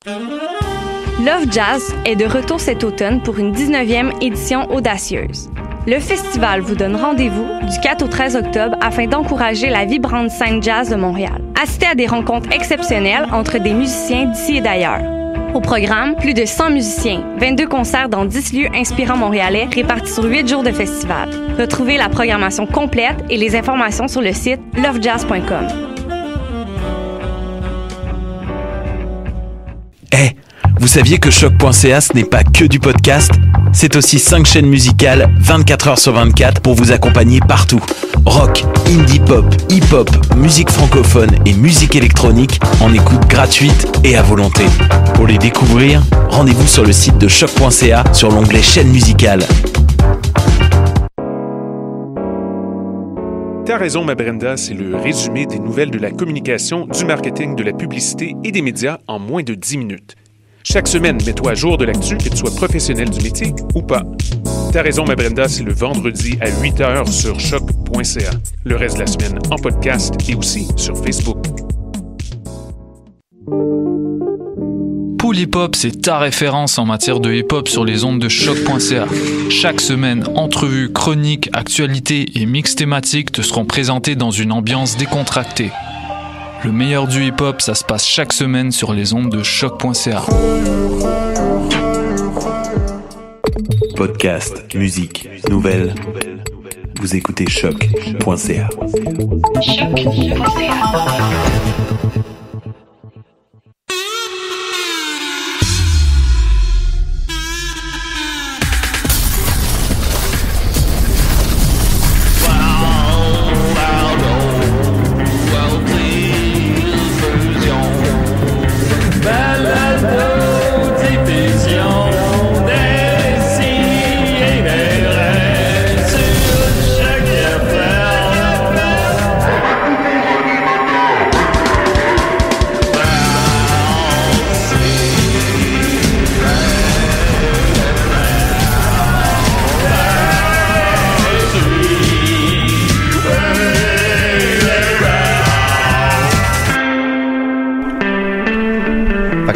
Love Jazz est de retour cet automne pour une 19e édition audacieuse. Le festival vous donne rendez-vous du 4 au 13 octobre afin d'encourager la vibrante scène jazz de Montréal. Assistez à des rencontres exceptionnelles entre des musiciens d'ici et d'ailleurs. Au programme, plus de 100 musiciens, 22 concerts dans 10 lieux inspirants montréalais répartis sur 8 jours de festival. Retrouvez la programmation complète et les informations sur le site lovejazz.com. Hey, vous saviez que Choc.ca, ce n'est pas que du podcast? C'est aussi 5 chaînes musicales, 24 heures sur 24 pour vous accompagner partout. Rock, indie pop, hip-hop, musique francophone et musique électronique en écoute gratuite et à volonté. Pour les découvrir, rendez-vous sur le site de Choc.ca sur l'onglet chaîne musicale. T'as raison, ma Brenda, c'est le résumé des nouvelles de la communication, du marketing, de la publicité et des médias en moins de 10 minutes. Chaque semaine, mets-toi à jour de l'actu, que tu sois professionnel du métier ou pas. T'as raison, ma Brenda, c'est le vendredi à 8h sur choc.ca. Le reste de la semaine en podcast et aussi sur Facebook. Pool Hip Hop, c'est ta référence en matière de hip-hop sur les ondes de choc.ca. Chaque semaine, entrevues, chroniques, actualités et mix thématiques te seront présentés dans une ambiance décontractée. Le meilleur du hip-hop, ça se passe chaque semaine sur les ondes de choc.ca. Podcast, musique, nouvelles. Vous écoutez Choc.ca.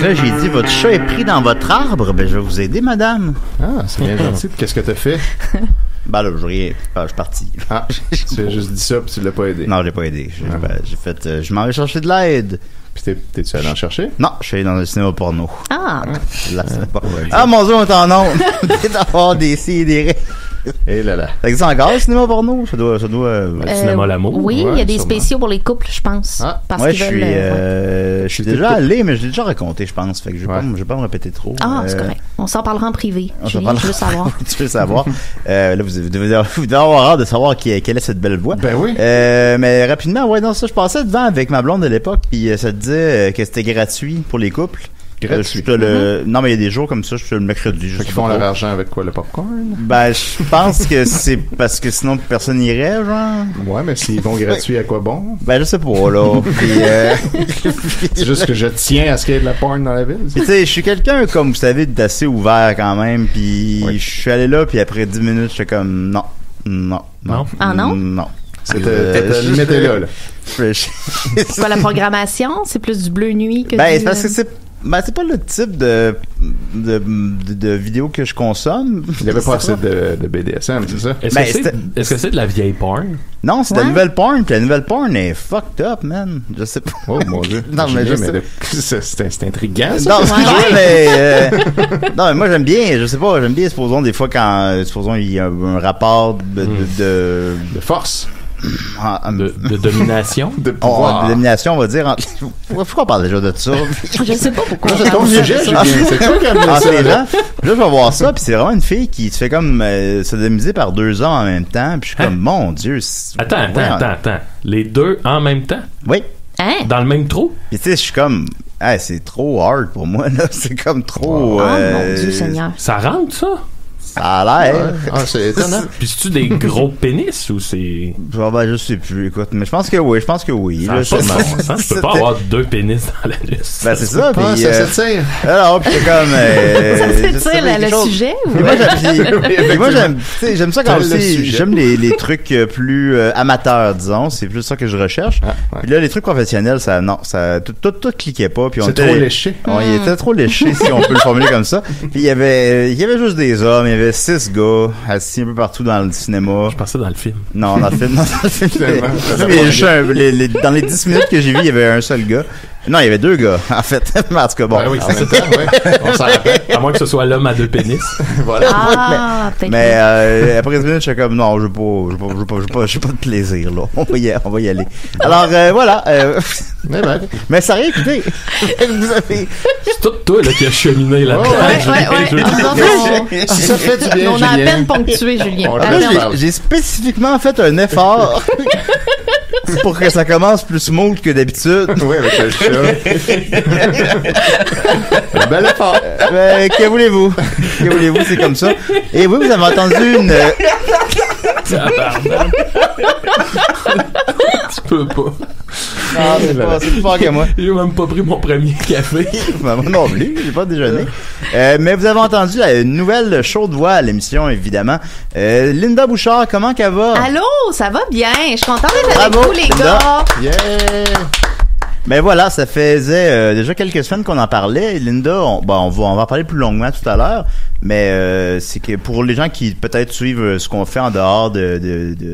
Là, j'ai dit, votre chat est pris dans votre arbre. Ben, je vais vous aider, madame. Ah, c'est bien gentil. Qu'est-ce que t'as fait? Ben là, je rien. Je suis parti. Ah, tu as juste dit ça puis tu l'as pas aidé. Non, je l'ai pas aidé. J'ai fait, je m'en vais chercher de l'aide. Puis t'es-tu allé en chercher? Non, je suis allé dans un cinéma porno. Ah! Ah, mon Dieu, on est en onde. D'avoir des C et des ré. Et là là. Ça existe encore le cinéma porno? Ça doit le cinéma l'amour. Oui, ouais, il y a des sûrement. spéciaux pour les couples, je pense. Ah. Parce ouais, qu'ils je suis déjà allé, mais je l'ai déjà raconté, je pense. Fait que je vais pas me répéter trop. Ah, c'est correct. On s'en parlera en privé. Je veux savoir. Tu veux savoir. Là, vous devez avoir hâte de savoir quelle est cette belle voix. Ben oui. Mais rapidement, ouais, non, ça, je passais devant avec ma blonde de l'époque, puis ça disait que c'était gratuit pour les couples. Gratuit. Non, mais il y a des jours comme ça, je fais le mercredi. Fait qu'ils font leur argent avec quoi, le popcorn? Ben, je pense que c'est parce que sinon personne n'irait, genre. Ouais, mais s'ils vont gratuit, à quoi bon? Ben, je sais pas, là. Puis, c'est juste que je tiens à ce qu'il y ait de la porn dans la ville. Tu sais, je suis quelqu'un, comme vous savez, d'assez ouvert quand même, puis je suis allé là, puis après 10 minutes, j'étais comme, non. Ah non? Non. T'as limité là. C'est quoi la programmation? C'est plus du bleu nuit que ben, c'est parce que c'est pas le type de vidéo que je consomme. Il n'y avait pas assez de BDSM, c'est ça? Est-ce que c'est de la vieille porn? Non, c'est de la nouvelle porn, puis la nouvelle porn est fucked up, man. Je sais pas. Oh mon Dieu. Non, mais c'est intriguant, ça. Non, mais moi j'aime bien, je sais pas, j'aime bien, supposons des fois quand, il y a un rapport de force. De domination? De pouvoir. De domination, on va dire. Pourquoi on parle déjà de ça? Je sais pas pourquoi. C'est ton sujet, c'est toi qui as ça. Là, je vais voir ça, puis c'est vraiment une fille qui se fait comme sodomiser par 2 hommes en même temps, puis je suis comme, mon Dieu. Attends. Les 2 en même temps? Oui. Hein? Dans le même trou? Puis tu sais, je suis comme, c'est trop hard pour moi, là. C'est comme trop... mon Dieu Seigneur. Ça rentre, ça? Ça a l'air. Ah, c'est étonnant. Puis c'est-tu des gros pénis ou c'est... Ben, je sais plus, écoute, mais je pense que oui. Ça je peux pas avoir 2 pénis dans l'anus. Ben, c'est ça, puis... Ça s'étire. Alors, puis c'est comme... Ça s'étire, le sujet, ou... Moi, j'aime ça quand aussi... J'aime les trucs plus amateurs, disons. C'est plus ça que je recherche. Puis là, les trucs professionnels, tout cliquait pas. Puis c'est trop léché. Il était trop léché, si on peut le formuler comme ça. Puis il y avait juste des hommes, il y avait 6 gars assis un peu partout dans le cinéma. Je pensais dans le film. Non, dans le film. Dans les 10 minutes que j'ai vu, il y avait un seul gars. Non, il y avait 2 gars, en fait. En tout cas, bon. Oui, c'est ça, on s'en rappelle. À moins que ce soit l'homme à 2 pénis. Voilà. Mais après 10 minutes, je suis comme, non, je veux pas de plaisir, là. On va y aller. Alors, voilà. Mais ça rien, écoutez. C'est tout toi, là, qui a cheminé là-dedans. Si ça fait du bien, on a à peine ponctué, Julien. J'ai spécifiquement fait un effort pour que ça commence plus smooth que d'habitude. Oui, avec le chat. Bel effort. Que voulez-vous? C'est comme ça. Et oui, vous avez entendu une... Tu peux pas. Non, c'est plus fort que moi. J'ai même pas pris mon premier café. Moi non plus, j'ai pas déjeuné. Mais vous avez entendu une nouvelle chaude voix à l'émission, évidemment. Linda Bouchard, comment qu'elle va? Allô, ça va bien. Je suis contente d'être avec vous, les Linda. gars. Yeah! Ben voilà, ça faisait déjà quelques semaines qu'on en parlait. Linda, on va en parler plus longuement tout à l'heure, mais c'est que pour les gens qui peut-être suivent ce qu'on fait en dehors de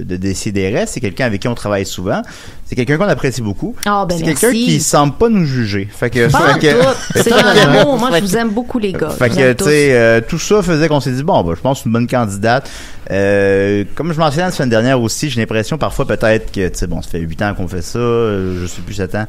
Décideret, c'est quelqu'un avec qui on travaille souvent. C'est quelqu'un qu'on apprécie beaucoup. Oh, ben c'est merci. quelqu'un qui semble pas nous juger. Pas en tout. C'est un amour. Moi, je vous aime beaucoup, les gars. Fait que, tu sais, tout ça faisait qu'on s'est dit, bon, je pense que c'est une bonne candidate. Comme je mentionnais la semaine dernière aussi, j'ai l'impression parfois peut-être que, tu sais, ça fait 8 ans qu'on fait ça, je sais plus 7 ans.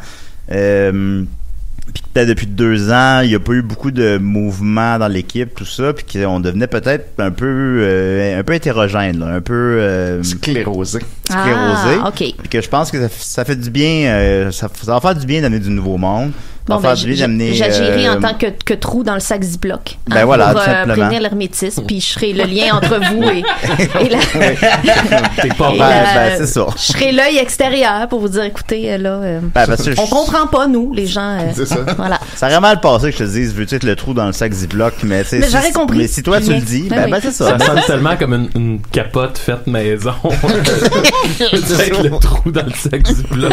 Puis peut-être depuis 2 ans, il n'y a pas eu beaucoup de mouvements dans l'équipe, tout ça, puis qu'on devenait peut-être un peu hétérogène, là, un peu sclérosé. OK. Puis que je pense que ça fait du bien, ça va faire du bien d'amener du nouveau monde. Bon, j'agirai en tant que trou dans le sac Ziploc. Ben voilà, pour tout simplement. prévenir l'hermétisme, puis je serai le lien entre vous et la... T'es pas c'est ça. Je serai l'œil extérieur pour vous dire, écoutez, là, on comprend pas, nous, les gens. C'est ça. Voilà. Ça aurait mal passé que je te dise, veux-tu être le trou dans le sac Ziploc, mais j'aurais compris. Mais si toi tu le dis, ben c'est ça. Ça sonne tellement comme une capote faite maison. Être le trou dans le sac Ziploc.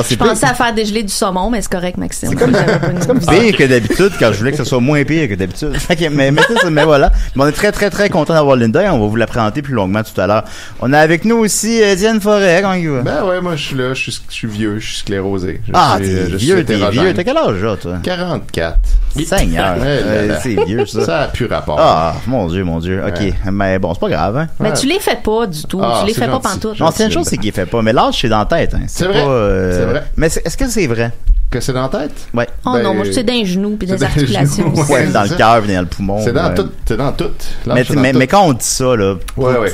Je pensais à faire dégeler du saumon, mais c'est correct, Maxime. C'est comme pire que d'habitude quand je voulais que ce soit moins pire que d'habitude. mais voilà. Mais on est très très très content d'avoir Linda et on va vous la présenter plus longuement tout à l'heure. On a avec nous aussi Diane Forêt. Comment il va? Ben ouais, moi je suis là, je suis vieux, je suis sclérosé. T'es vieux. T'as quel âge là, toi? 44. Seigneur. C'est vieux ça. Ça a plus rapport. Ah, mon Dieu. OK. Mais bon, c'est pas grave, hein. Mais tu les fais pas du tout. Tu les fais pas pantoute. Non, c'est une chose, c'est qu'il les fait pas. Mais l'âge, c'est dans la tête, hein. C'est vrai. C'est vrai. Mais est-ce que c'est vrai? Que c'est dans la tête? Ouais. Oh non, moi je suis dans les genoux puis des articulations. Ouais, dans le cœur et dans le poumon. C'est dans tout. C'est dans tout. Mais quand on dit ça, là,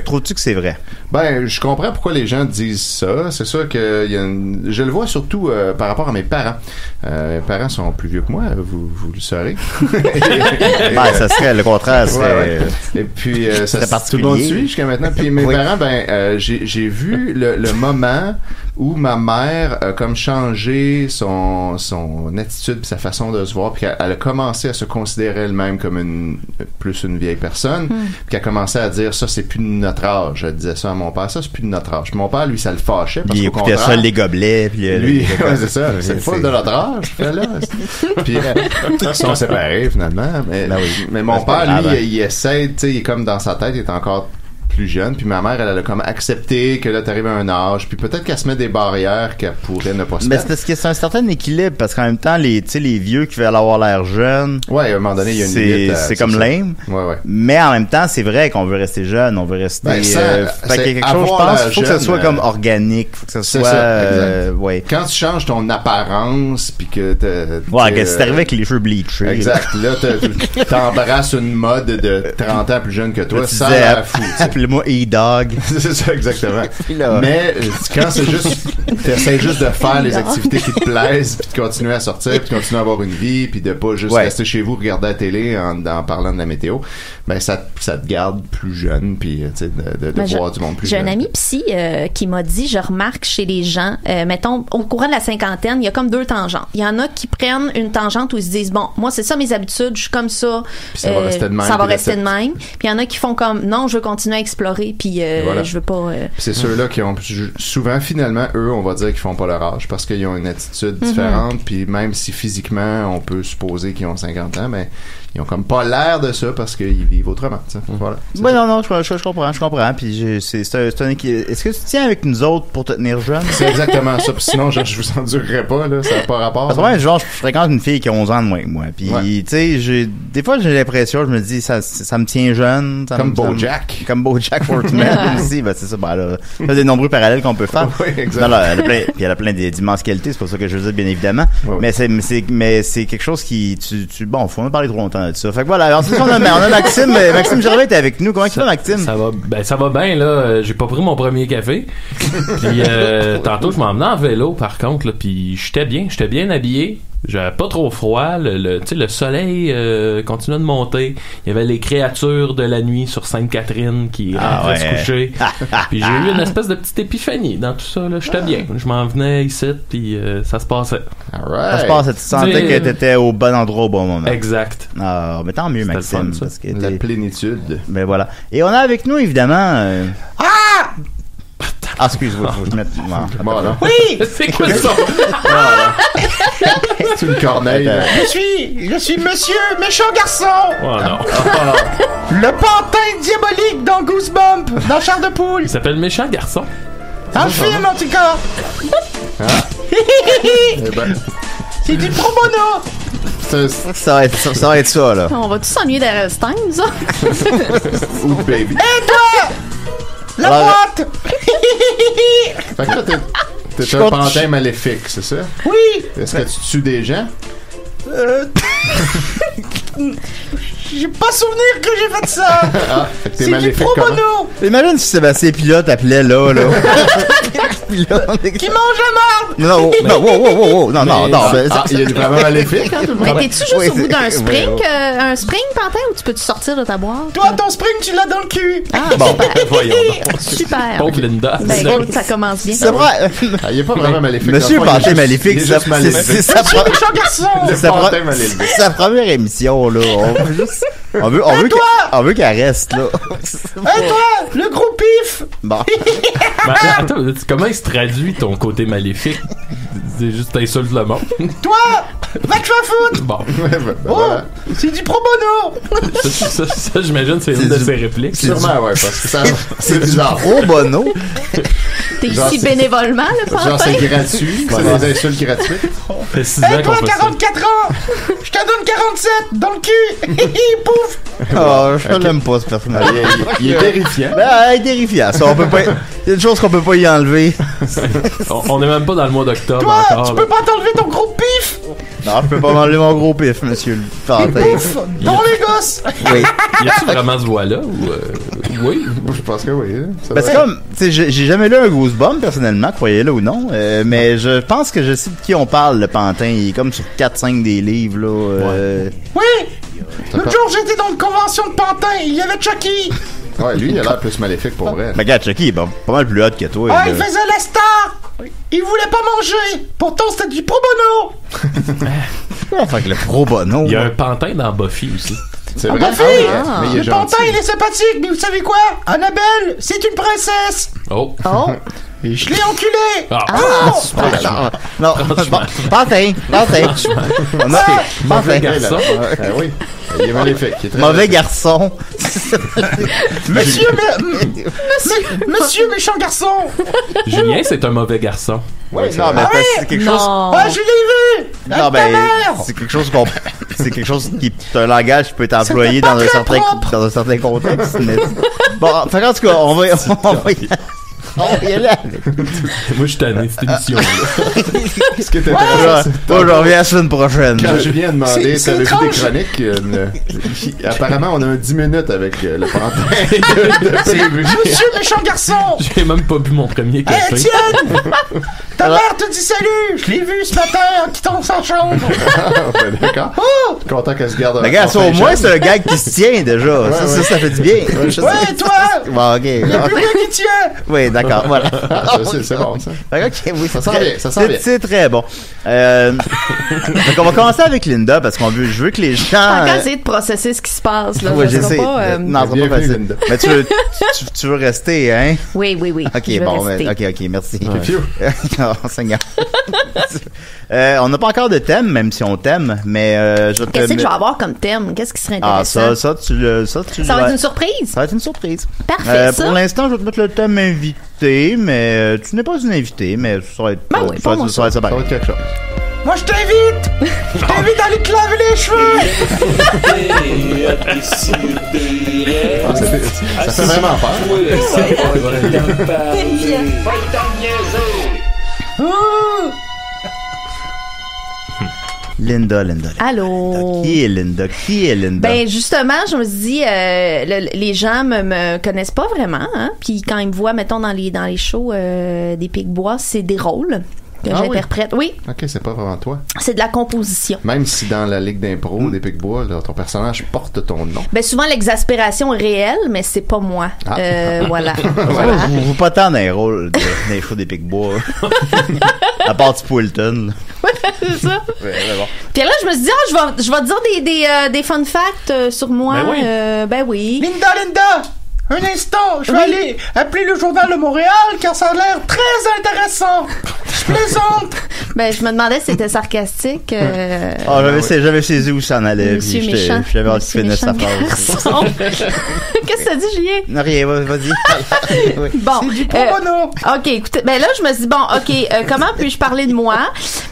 trouves-tu que c'est vrai? Ben, je comprends pourquoi les gens disent ça. C'est sûr que je le vois surtout par rapport à mes parents. Mes parents sont plus vieux que moi, vous le saurez. Ça serait le contraire. Et puis, ça serait particulier. Tout le monde suit jusqu'à maintenant. Puis mes parents, j'ai vu le moment où ma mère a comme changé son attitude puis sa façon de se voir, puis elle a commencé à se considérer elle-même comme plus une vieille personne, puis qu'elle a commencé à dire ça c'est plus de notre âge. Elle disait ça à mon père, ça c'est plus de notre âge. Puis mon père lui ça le fâchait parce qu'il écoutait ça les gobelets puis lui c'est ça, c'est full de notre âge là. Puis ils sont séparés finalement, mais mon père lui il essaie, tu sais, il est comme dans sa tête, il est encore plus jeune, puis ma mère elle a comme accepté que là t'arrives à un âge, puis peut-être qu'elle se met des barrières qu'elle pourrait ne pas se mettre. Mais c'est un certain équilibre, parce qu'en même temps les vieux qui veulent avoir l'air jeunes, à un moment donné il y a une limite, c'est comme lame. Mais en même temps c'est vrai qu'on veut rester jeune, on veut rester fait qu'il y a quelque chose, je pense, faut que ça soit comme organique, faut que ça soit quand tu changes ton apparence puis que que c'est arrivé avec les cheveux bleachés. Exact, là t'embrasses une mode de 30 ans plus jeune que toi, ça a fou. appelez-moi E-Dog. C'est ça, exactement. Là. Mais quand c'est juste, t'essaies juste de faire les activités qui te plaisent, puis de continuer à sortir, puis de continuer à avoir une vie, puis de pas juste rester chez vous, regarder la télé en parlant de la météo, ben ça te garde plus jeune, puis tu sais, de voir du monde plus jeune. J'ai un ami psy qui m'a dit, je remarque chez les gens, mettons, au courant de la cinquantaine, il y a comme 2 tangentes. Il y en a qui prennent une tangente où ils se disent, bon, moi c'est ça mes habitudes, je suis comme ça, ça va rester de même. Puis il y en a qui font comme, non, je veux continuer à explorer, puis je veux pas... C'est ceux-là qui ont souvent, finalement, eux, on va dire qu'ils font pas leur âge parce qu'ils ont une attitude différente, puis même si physiquement on peut supposer qu'ils ont 50 ans, mais ils ont comme pas l'air de ça parce qu'ils vivent autrement, tu sais. Voilà. Ouais, non, je comprends. Puis c'est un est-ce que tu tiens avec nous autres pour te tenir jeune? C'est exactement ça. Puis sinon, je vous endurerais pas, là. Ça n'a pas rapport. Parce que moi, genre, je fréquente une fille qui a 11 ans de moins que moi. Puis, tu sais, des fois, j'ai l'impression, je me dis, ça me tient jeune. Comme BoJack. Comme BoJack Horseman aussi. Ben, c'est ça. Ben, là, il y a des nombreux parallèles qu'on peut faire. Oui, exactement. Elle a plein d'immenses qualités. C'est pas ça que je veux dire, bien évidemment. Oui. Mais c'est quelque chose qui, bon, faut pas parler trop longtemps de ça. Fait que voilà. Alors, on a Maxime Gervais était avec nous. Comment tu vas, Maxime? Ça va bien, là. J'ai pas pris mon premier café. Puis, tantôt, je m'en venais en vélo, par contre, là. Puis, j'étais bien habillé. J'avais pas trop froid, le soleil continuait de monter. Il y avait les créatures de la nuit sur Sainte-Catherine qui rentraient se coucher. Puis j'ai eu une espèce de petite épiphanie dans tout ça, là. J'étais bien. Je m'en venais ici, puis ça se passait. Ça se passait. Tu sentais que t'étais au bon endroit au bon moment. Exact. Ah, mais tant mieux, Maxime. Parce que la plénitude. Ben voilà. Et on a avec nous, évidemment... Ah, excuse-moi, faut que je mette... Voilà. Oui! C'est quoi ça? C'est une corneille. Je suis monsieur méchant garçon! Oh non. Le pantin diabolique dans Goosebump, dans Charles de Poule. Il s'appelle Méchant Garçon. Un film, en tout cas. C'est du pro bono. Ça va être ça, là. On va tous s'ennuyer d'Arrestine, ça? Ou baby. Et toi? La boîte! Fait que là, t'es un pantin maléfique, c'est ça? Oui! Est-ce que tu tues des gens? J'ai pas souvenir que j'ai fait ça! Fait que t'es c'est maléfique du pro bono! Imagine si Sébastien Pilote appelait là. Qui mange la marde! Non, wow. Non. Il y a vraiment maléfique. Mais t'es-tu juste au bout d'un spring, un spring, Pantin, ou tu peux te sortir de ta boîte? Toi, ton spring, tu l'as dans le cul! Ah, bon, Voyons donc. super! Pauvre Linda. Ben écoute, ça commence bien. C'est vrai. Il est pas vraiment maléfique. Monsieur Pantin Maléfique, c'est Méchant garçon! sa première émission, là. On veut qu'elle reste, là. Et toi, le gros pif! Bon. Ben, attends, comment il se traduit ton côté maléfique? C'est juste t'insultes le monde. Toi, va te faire foutre! Bon. Voilà. C'est du pro bono! Ça, j'imagine, c'est une de ses répliques. Sûrement, ouais, parce que ça, c'est bizarre. Pro bono. T'es ici bénévolement, le Pantin? Genre, c'est gratuit. C'est des insultes gratuites. Fait 6 ans Et toi, qu'on fait 44 ans! Je t'en donne 47 dans le cul! Pouf! Oh, je l'aime pas, ce personnage. Il est terrifiant. Il est terrifiant. Ça, on peut pas... Il y a des choses qu'on peut pas y enlever. On est même pas dans le mois d'octobre Toi, encore. tu peux pas t'enlever ton gros pif! Non, je peux pas m'enlever mon gros pif, monsieur le Pantin. Pouf! Dans les gosses! Oui. Y a-tu vraiment ce voix-là? Ou, oui? Je pense que oui. Ben, c'est comme, tu sais, j'ai jamais lu un Goosebump, personnellement, croyez-le ou non, mais je pense que je sais de qui on parle, le Pantin. Il est comme sur 4-5 des livres, là. Oui! L'autre jour, j'étais dans une convention de Pantin, il y avait Chucky! Ouais, lui, il a l'air plus maléfique pour vrai. Mais regarde, Chucky, il est pas mal plus hot que toi. Ah, il faisait la star! Il voulait pas manger! Pourtant, c'était du pro bono! Fait que le pro bono. Il y a un Pantin dans Buffy aussi. C'est Ah, vrai. Buffy! Mais il est Le Pantin, gentil. il est sympathique, mais vous savez quoi? Annabelle, c'est une princesse! Oh! Je l'ai enculée! Non, Pantin. On a Mauvais Pantin. garçon. Oui. Il est maléfique. Il est très Mauvais garçon. Monsieur méchant garçon! Julien, c'est un mauvais garçon. Oui, non, mais c'est quelque chose. Ah, je l'ai vu! Non, Avec ta mère! c'est quelque chose c'est quelque chose qui, c'est un langage qui peut être employé dans un certain contexte. Mais... Bon, en tout cas, on va On va y aller avec. Moi, je suis tanné, cette émission-là. Ce qui est intéressant, je reviens la semaine prochaine. quand Julien a demandé, C'est t'avais vu des étrange. chroniques, apparemment, on a un 10 minutes avec le pantin de prévu. Monsieur méchant garçon! J'ai même pas bu mon premier Hey, café. Étienne! Ta mère te dit salut! Je l'ai vu ce matin en quittant sa chambre! Ouais, d'accord. Oh! Content qu'elle se garde Mais regarde, ça, au enfin moins, jeune. c'est un gag qui se tient déjà. Ouais, Ça fait du bien. Ouais, toi! Bon, ok. Y'a plus rien qui tient! Oui, d'accord, voilà. Ah, c'est bon, ça. Ok, oui, Ça sent très- bien, ça sent bien. C'est très bon. Donc, on va commencer avec Linda parce qu'on veut, je veux que les gens. Pas qu'à essayer de processer ce qui se passe, là. Ouais, Ça sera j'essaie. pas, Non, c'est pas Bienvenue, facile. Linda. Mais tu veux rester, hein? Oui. Ok, Je vais bon, rester. ok, merci. Phew. Oh, Seigneur. On n'a pas encore de thème, même si on t'aime, mais je vais te. Qu'est-ce que je vais avoir comme thème? Qu'est-ce qui serait Ah, intéressant? ça Ça va être une surprise? Ça va être une surprise. Parfait, ça. Pour l'instant, je vais te mettre le thème invité, mais tu n'es pas une invitée, mais ça va être. Ben oui, ça va pas être- ça va être ça Ça va pareil. être quelque chose. Moi, je t'invite! Je t'invite à aller te laver les cheveux! Ah, ça fait vraiment peur. Linda. Allô? Qui est Linda? Ben justement, je me suis dit, les gens me connaissent pas vraiment, hein. Puis quand ils me voient, mettons dans les shows des Pic-Bois, c'est des rôles que Ah oui? j'interprète. Oui, Ok, c'est pas vraiment toi. c'est de la composition. Même si dans la ligue d'impro des Pic-Bois, là, ton personnage porte ton nom. Ben souvent l'exaspération est réelle, mais c'est pas moi. Ah. Voilà. Vous pas tant dans les rôles des shows des Pic-Bois. À part du Poulton. C'est ça. Ouais, bon. Puis là, je me suis dit, je vais te dire des fun facts sur moi. Ben oui. Ben oui. Linda! Un instant! Je vais aller appeler le Journal de Montréal car ça a l'air très intéressant! Je plaisante! Ben je me demandais si c'était sarcastique. J'avais saisi où ça en allait. Monsieur puis méchant. J'avais hâte qu'il Monsieur finisse sa méchant phrase. garçon. Qu'est-ce que t'as dit, Julien? Non, rien, vas-y. Oui. Bon. C'est du pro bono! OK, écoutez, ben là, je me suis dit, bon, OK, comment puis-je parler de moi?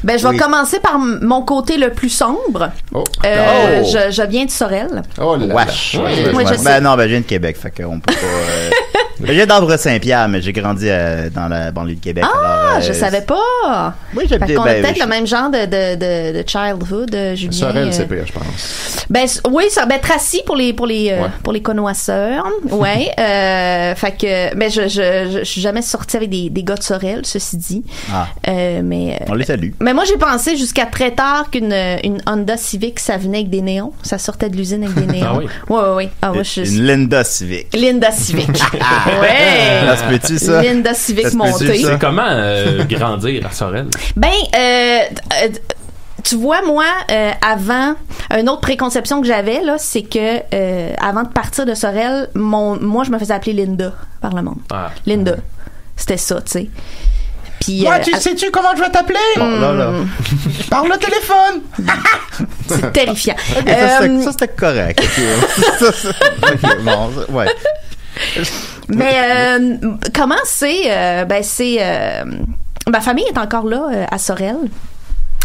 Ben, je vais Oui. commencer par mon côté le plus sombre. Oh. Je viens de Sorel. Oh là là. Wesh. Oui, Ouais. je sais. Ben non, je viens de Québec, fait qu'on peut pas. Je viens d'Ambre-Saint-Pierre, mais j'ai grandi dans la banlieue de Québec. Ah, alors, je savais pas. Oui, Fait j'habitais. qu'on a Ben, peut-être le même genre de childhood, Julien. Sorel, c'est pire, je pense. Ben oui, ça, ben Tracy pour les connoisseurs. Ouais. Fait que, ben je suis jamais sortie avec des gars de Sorel, ceci dit. Ah. Mais On les salue. mais moi j'ai pensé jusqu'à très tard qu'une Honda Civic ça venait avec des néons, ça sortait de l'usine avec des néons. Ah oui? Ouais. Ah moi je suis Une Linda Civic. Linda Civic. Ouais. Ça se peut-tu, ça? Linda Civic Ça se peut-tu, montée. ça? C'est comment grandir à Sorel? Ben, tu vois, moi, avant, une autre préconception que j'avais, là, c'est que avant de partir de Sorel, moi, je me faisais appeler Linda par le monde. Ah. Linda. C'était ça, tu sais. Puis, Moi, sais-tu comment je vais t'appeler? Là. Par le téléphone! c'est terrifiant. Ça, c'était correct. Ok, bon, ouais. Mais comment c'est? Ben, c'est... ma famille est encore là, à Sorel.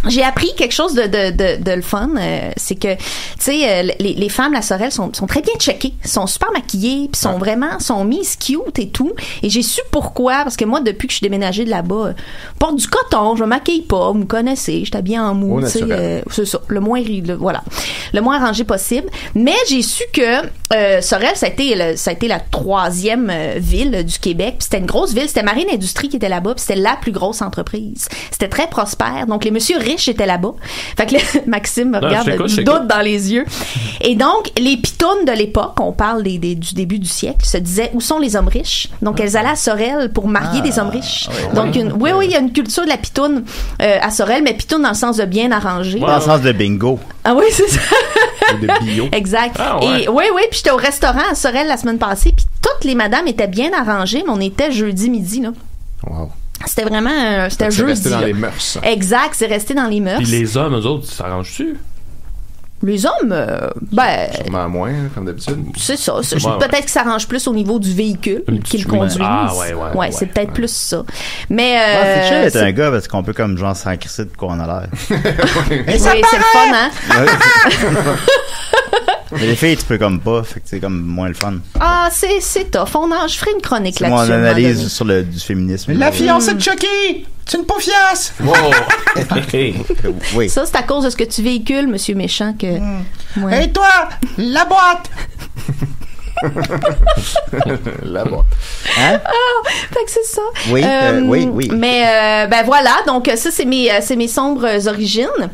J'ai appris quelque chose de le fun, c'est que, tu sais, les femmes la Sorel sont très bien checkées, sont super maquillées, puis sont mises cute et tout. Et j'ai su pourquoi, parce que moi, depuis que je suis déménagée de là-bas, porte du coton, je me maquille pas, vous me connaissez, je suis habillée en mou, Au tu sais, naturel. c'est ça, le moins arrangé possible. Mais j'ai su que Sorel, ça a été la 3e ville du Québec, puis c'était une grosse ville, c'était Marine Industrie qui était là-bas, puis c'était la plus grosse entreprise. C'était très prospère, donc les messieurs riches étaient là-bas. Fait que là, Maxime me regarde je du doute dans les yeux. Et donc, les pitounes de l'époque, on parle du début du siècle, se disaient où sont les hommes riches? Donc, elles allaient à Sorel pour marier des hommes riches. Donc, oui, il y a une culture de la pitoune à Sorel, mais pitoune dans le sens de bien arrangé. Dans le sens de bingo. Ah oui, c'est ça. De bio. Exact. Ah ouais. Et oui, puis j'étais au restaurant à Sorel la semaine passée, puis toutes les madames étaient bien arrangées, mais on était jeudi midi, là. Wow. C'était vraiment, c'était un C'est jeudi. resté dans là. les mœurs. Exact, c'est resté dans les mœurs. Puis les hommes, eux autres, s'arrangent-tu? Les hommes, ben, Sûrement moins, comme d'habitude. c'est ça. Ouais. Peut-être qu'ils s'arrangent plus au niveau du véhicule Un petit qu'ils peu. conduisent. Ah, ouais, c'est peut-être plus ça. Mais, C'est chiant d'être c'est- un gars parce qu'on peut comme genre s'en crisser de quoi on a l'air. Et ça oui, c'est le fun, hein? Mais les filles, tu peux comme pas, fait que c'est comme moins le fun. Ah, c'est tough. Je ferai une chronique C'est là-dessus. mon à un moment analyse donné. sur du féminisme. La fiancée de Chucky! C'est une paufiasse! Wow. Oui. Ça, c'est à cause de ce que tu véhicules, Monsieur Méchant, que... Ouais. Et toi, la boîte! La boîte. Hein? Fait que c'est ça. Oui, oui. Mais ben voilà, donc ça c'est mes sombres origines.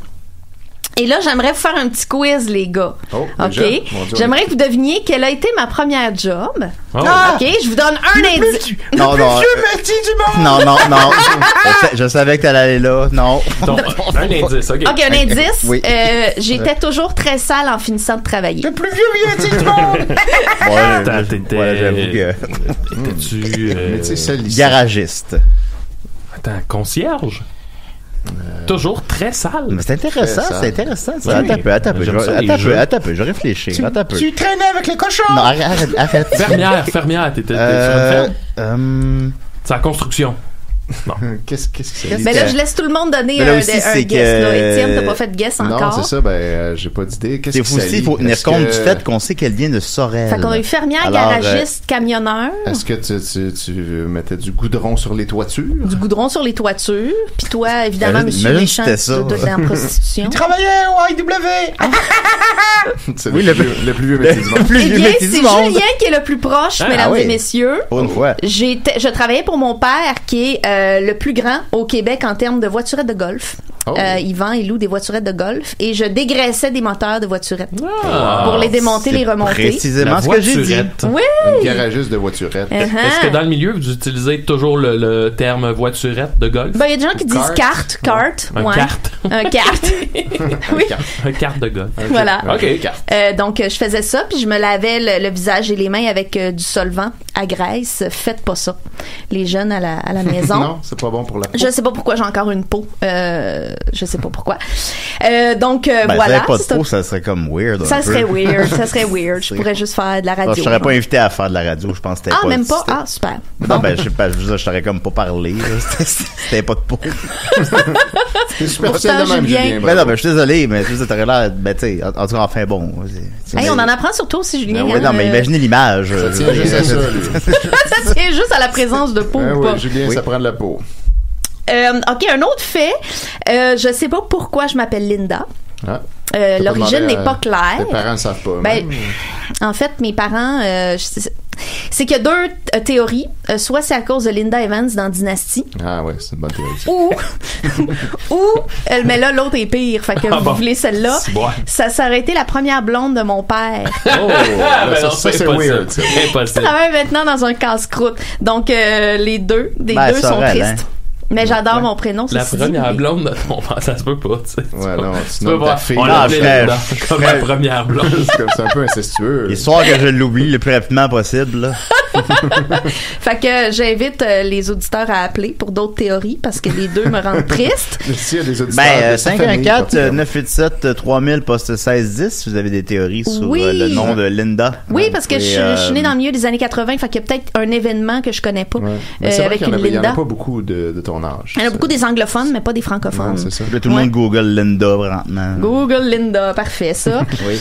Et là, j'aimerais vous faire un petit quiz, les gars. Oh, OK? déjà? Mon Dieu, J'aimerais que vous deviniez quelle a été ma première job. Oh. OK? Je vous donne un indice. Non, non. Vieux métier du monde! Non. Je savais que t'allais aller là. Non. Donc, un indice, OK. OK, un indice. Oui. J'étais toujours très sale en finissant de travailler. Le plus vieux métier du monde! Attends, t'étais... Ouais, j'avoue que... Étais-tu... Métier salissant. Garagiste. Attends, concierge? Toujours très sale. Mais c'est intéressant, Très c'est intéressant. Oui. Attends un peu, J'aime ça, les jeux. attends un peu, je réfléchis. Attends un peu. Tu traînais avec les cochons! Non, arrête. Fermière, t'étais sur une ferme? C'est la construction. Non. Qu'est-ce que c'est? Ben là, je laisse tout le monde donner Mais là un aussi, guess. c'est Là. que- Étienne, t'as pas fait de guess encore. Non, c'est ça, j'ai pas d'idée. Qu'est-ce C'est que fou aussi, il faut tenir compte du fait qu'on sait qu'elle vient de Sorel. Fait qu'on a eu fermière, Alors, garagiste, camionneur. Est-ce que tu mettais du goudron sur les toitures? Du goudron sur les toitures. Puis toi, évidemment, Imagine Monsieur Méchant, c'était tu ça. dois être en prostitution. Il travaillait au IW! C'est Oui, le plus vieux métier du monde. plus Eh vieux bien, métier c'est du monde. Julien qui est le plus proche, mesdames oui. et messieurs. Pour une fois. Je travaillais pour mon père, qui est le plus grand au Québec en termes de voiturettes de golf. Oh. Il vend et loue des voiturettes de golf. Et je dégraissais des moteurs de voiturettes Ah. pour les démonter, les remonter. Précisément La ce que j'ai dit. voiturette. Oui! Un garagiste de voiturettes. Est-ce que dans le milieu, vous utilisez toujours le terme voiturette de golf? Ben, il y a des gens qui disent Carte. carte. Un Ouais. carte. Un carte. Oui. Un carte de golf. Voilà. OK. Donc, je faisais ça, puis je me lavais le visage et les mains avec du solvant à graisse. Faites pas ça, les jeunes à la maison. Non, c'est pas bon pour la peau. Je sais pas pourquoi j'ai encore une peau. Je sais pas pourquoi. Donc, Ben, si voilà. t'avais pas de C'est peau, ça serait comme weird. ça un peu. serait weird. Ça serait weird. Je pourrais juste faire de la radio. Non, je t'aurais pas invité à faire de la radio, je pense que c'était Ah, pas. même pas? c'était- Ah, super. Non, ben, je sais pas, je t'aurais comme pas parlé, là. C'était pas de peau. C'est superficiel de Pourtant, même, Julien. Julien. Ben non, ben, je suis désolé, mais tu sais, t'aurais l'air, ben, tu sais, en tout cas, enfin bon. Hey, on en apprend sur toi aussi, Julien. Ouais, non, mais imaginez l'image. Ça tient juste à ça, lui. Ça tient juste à la présence de peau Ah ou pas. oui, Julien, ça prend de la peau. OK, un autre fait. Je sais pas pourquoi je m'appelle Linda. Ah. L'origine n'est pas claire. Tes parents ne savent pas. Ben, en fait, mes parents, c'est qu'il y a deux théories. Soit c'est à cause de Linda Evans dans Dynasty, Ah ouais, c'est une bonne théorie. ou mais là, l'autre est pire. Fait que Ah vous bon. voulez celle-là. C'est bon. Ça aurait été la première blonde de mon père. Oh, là, Ben ça, non, ça, c'est impossible. weird. ça. Je Impossible. travaille maintenant dans un casse-croûte. Donc, les deux Ben, sont Sorel, tristes. Mais j'adore mon prénom. La ceci dit, première mais- blonde de ton père, ça se peut pas, tu sais. Ouais, non, Tu sinon peux ta voir, fille. on Ah, l'appelait frère. Linda, comme la première blonde. C'est un peu incestueux. Histoire que je l'oublie le plus rapidement possible, là. Fait que j'invite les auditeurs à appeler pour d'autres théories parce que les deux me rendent triste. S'il y a des auditeurs Ben, de sa famille, 514-987-3000, poste 1610, si vous avez des théories sur Oui. le nom de Linda. Oui, parce que Et, je suis née dans le milieu des années 80, fait qu'il y a peut-être un événement que je connais pas Ouais. Mais c'est vrai avec qu'il y en une a- il y en Linda. a pas beaucoup de ton âge. Il y en a beaucoup des anglophones, mais pas des francophones. Non, c'est ça. Là, tout le Ouais. monde Google Linda, vraiment. Google Linda, parfait ça. Oui.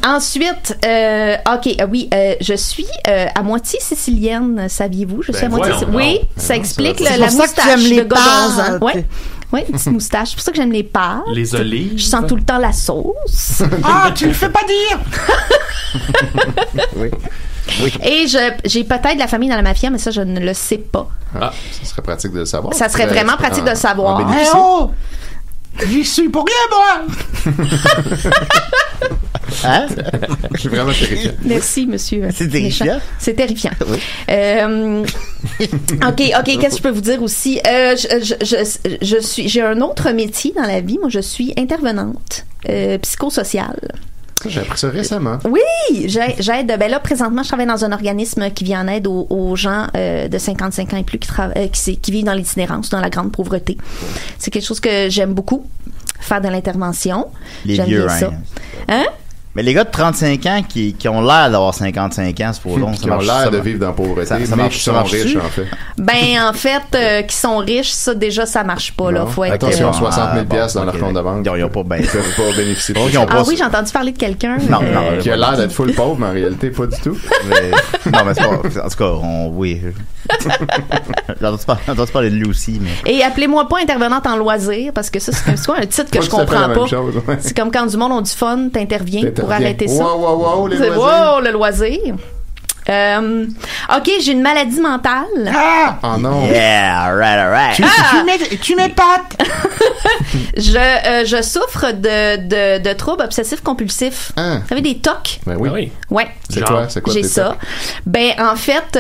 Ensuite, ok, oui, je suis à moitié sicilienne, saviez-vous? Je suis à moitié. voyons Oui, donc. ça explique C'est la pour ça que tu moustache aimes de les gars d'11 ans. pâtes. Ouais. Oui, une petite moustache. C'est pour ça que j'aime les pâtes. Les olives. Je sens tout le temps la sauce. Ah, tu le fais pas dire! Oui. Et j'ai peut-être de la famille dans la mafia, mais ça, je ne le sais pas. Ah, ça serait pratique de le savoir. Ça serait vraiment pratique de le savoir. en Eh bénéficier. oh! J'y suis pour rien, moi! Hein? C'est vraiment terrifiant. Merci, monsieur. C'est terrifiant. Méchant. C'est terrifiant. Oui. OK, qu'est-ce que je peux vous dire aussi? J'ai un autre métier dans la vie. Moi, je suis intervenante psychosociale. Ça, j'ai appris ça récemment. Oui, j'aide. Ben là, présentement, je travaille dans un organisme qui vient en aide aux gens de 55 ans et plus qui vivent dans l'itinérance, dans la grande pauvreté. C'est quelque chose que j'aime beaucoup, faire de l'intervention. Les J'aime vieux, bien ça. hein. Hein? Mais les gars de 35 ans qui ont l'air d'avoir 55 ans, c'est pour long. Qui ont l'air de vivre dans la pauvreté, ça mais marche, qui sont riches, en fait. Ben, en fait, qui sont riches, ça, déjà, ça marche pas, là. Faut être... Attention, 60 000 $, dans leur compte de banque. Ils ont pas bien. Ils peuvent pas bénéficier de ça. Ah oui, j'ai entendu parler de quelqu'un. Non, qui a l'air d'être full pauvre, mais en réalité, pas du tout. Non, mais c'est pas... En tout cas, oui. J'ai entendu parler de lui aussi, mais... Et appelez-moi pas intervenante en loisirs, parce que ça, c'est quoi un titre que je comprends pas. C'est comme quand du monde ont du fun, t'interviens pour arrêter ça. Wow, les loisirs. Wow, le loisir. OK, j'ai une maladie mentale. Oh non. Yeah, alright. Tu m'épates. Je souffre de troubles obsessifs compulsifs. Vous savez, des TOC? Ben oui. Ouais. C'est quoi j'ai ça. Ben, en fait,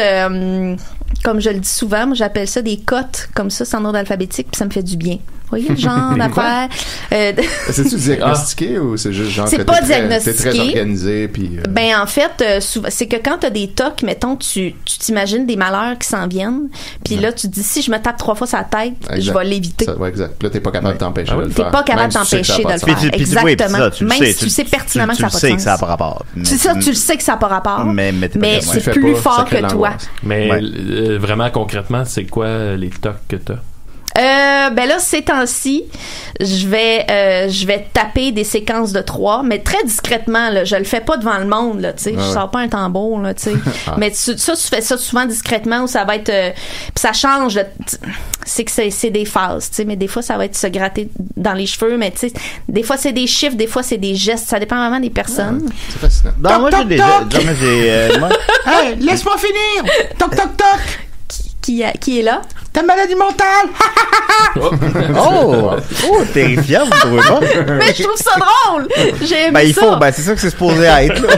comme je le dis souvent, moi, j'appelle ça des cotes, comme ça, sans ordre alphabétique, puis ça me fait du bien. Vous voyez le genre d'affaires? C'est-tu diagnostiqué ou c'est juste genre c'est que pas t'es diagnostiqué. très organisé puis Ben en fait, c'est que quand t'as des TOC, mettons, tu t'imagines des malheurs qui s'en viennent, puis là tu te dis si je me tape 3 fois sur la tête, je vais l'éviter. Ouais, exact. Là t'es pas capable de t'empêcher de le faire. T'es pas capable de t'empêcher de le faire. Exactement. Même si tu sais pertinemment que ça n'a pas de sens. Tu sais que ça n'a pas rapport. C'est ça, tu le sais que ça n'a pas rapport. Mais c'est plus fort que toi. Mais vraiment concrètement, c'est quoi les TOC que t'as? Ben là, ces temps-ci, je vais taper des séquences de 3, mais très discrètement, là. Je le fais pas devant le monde, là, tu sais. Je sors pas un tambour, là, tu sais. Mais tu fais ça souvent discrètement où ça va être, pis ça change, c'est que c'est des phases, tu sais. Mais des fois, ça va être se gratter dans les cheveux, mais tu sais, des fois, c'est des chiffres, des fois, c'est des gestes. Ça dépend vraiment des personnes. C'est fascinant. Non, moi, Hey, laisse-moi finir. Toc, toc, toc. Qui est là? Ta maladie mentale! Oh, terrifiant, vous trouvez pas? Mais je trouve ça drôle! J'ai aimé ça! C'est ça que c'est supposé être, là.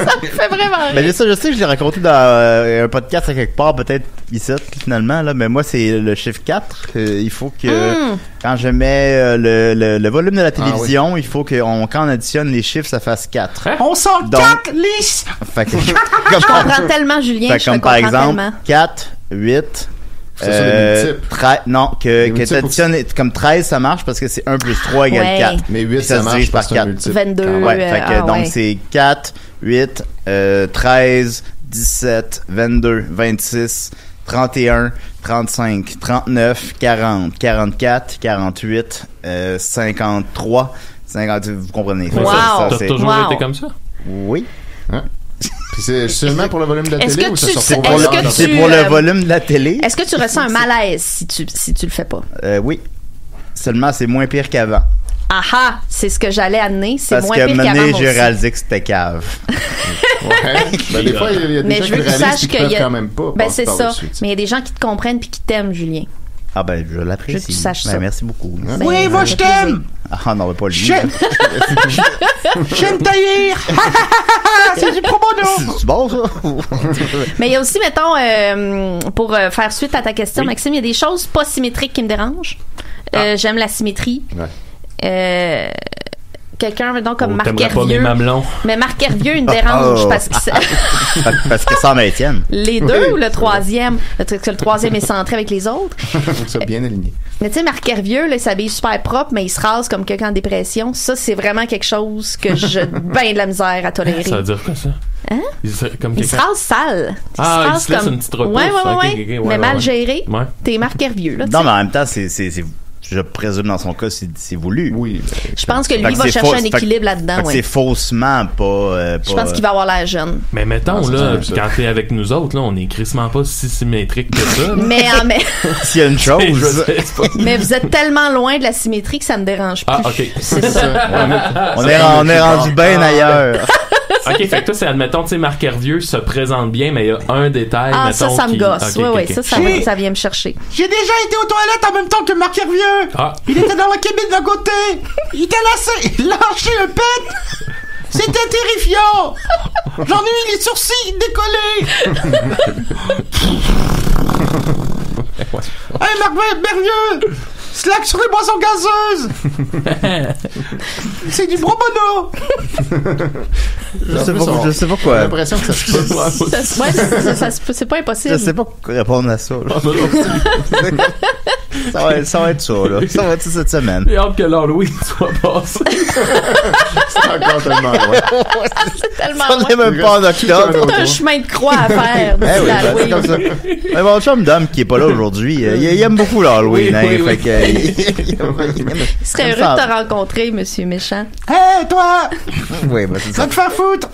Ça me fait vraiment rire. Ben, je sais que je l'ai raconté dans un podcast à quelque part, peut-être ici, finalement, là, mais moi, c'est le chiffre 4. Il faut que, quand je mets le volume de la télévision, il faut que, quand on additionne les chiffres, ça fasse 4. On sent 4 lisses! Je comprends tellement, Julien. Comme par exemple, 4, 8, non, que t'additionnes, comme 13, ça marche parce que c'est 1 plus 3 égale 4. Mais 8, ça marche par 4. 22. Donc, c'est 4, 8, 13, 17, 22, 26, 31, 35, 39, 40, 44, 48, 53, 50, vous comprenez. Wow. T'as toujours été comme ça? Oui. Puis c'est seulement pour le volume de la télé ou ça sort c'est pour le volume de la télé? Est-ce que tu ressens un malaise si tu le fais pas? Oui. Seulement, c'est moins pire qu'avant. Ah, c'est ce que j'allais amener. C'est moins pire qu'avant. Parce qu'à un moment donné, j'ai réalisé que c'était cave. Ben, des fois, il y a des gens qui réalisent qu'ils peuvent quand même pas. Ben, c'est ça. Mais il y a des gens qui te comprennent puis qui t'aiment, Julien. Ah ben, je l'apprécie. Je veux que tu saches ça. Merci beaucoup. Oui, moi, je t'aime! Ah non, mais pas lui. J'aime taillir! C'est du pro bono! C'est bon, ça? Mais il y a aussi, mettons, pour faire suite à ta question, Maxime, il y a des choses pas symétriques qui me dérangent. J'aime la symétrie. Quelqu'un, donc, comme Marc Hervieux. Mais Marc Hervieux, il me dérange parce que ça m'en tienne. Les deux ou le troisième? Le troisième est centré avec les autres. Donc, ça bien aligné. Mais tu sais, Marc Hervieux, là, il s'habille super propre, mais il se rase comme quelqu'un en dépression. Ça, c'est vraiment quelque chose que j'ai bien de la misère à tolérer. Ça veut dire quoi, ça? Hein? Il se rase sale. Il se laisse une petite repousse. Ouais, mais mal géré. Ouais. T'es Marc Hervieux, là. Non, mais en même temps, je présume dans son cas, c'est voulu. Oui. Je pense que lui va chercher un équilibre là-dedans. C'est faussement pas. Je pense qu'il va avoir l'air jeune. Mais mettons, là, quand t'es avec nous autres, là, on est crissement pas si symétrique que ça. mais s'il y a une chose. Mais vous êtes tellement loin de la symétrie que ça me dérange plus. Ah, ok. C'est ça. On est rendu bien ailleurs. Ok, fait que toi, c'est, admettons, tu sais, Marc Hervieux se présente bien, mais il y a un détail, mettons, ça me gosse. Okay, ça vient me chercher. J'ai déjà été aux toilettes en même temps que Marc Hervieux. Il était dans la cabine d'à côté. Il était lâché un pet. C'était terrifiant. J'en ai eu les sourcils décollés. Hey, Marc Hervieux, slack sur les boissons gazeuses. C'est du pro bono. Je sais pas quoi. J'ai l'impression que ça se peut. C'est pas impossible. Je sais pas quoi répondre à ça. Ça va être ça, là. Ça va être ça cette semaine. J'ai hâte que l'Halloween soit passé. C'est encore tellement loin. C'est tellement On n'est même pas en octobre. Tout un chemin de croix à faire. Eh oui, c'est comme ça. Mais bon, le chum d'homme qui est pas là aujourd'hui, il aime beaucoup l'Halloween, hein. Fait que, il serait heureux de te rencontrer, monsieur méchant. Hé, toi! Oui, ben, c'est Va ça. te faire foutre!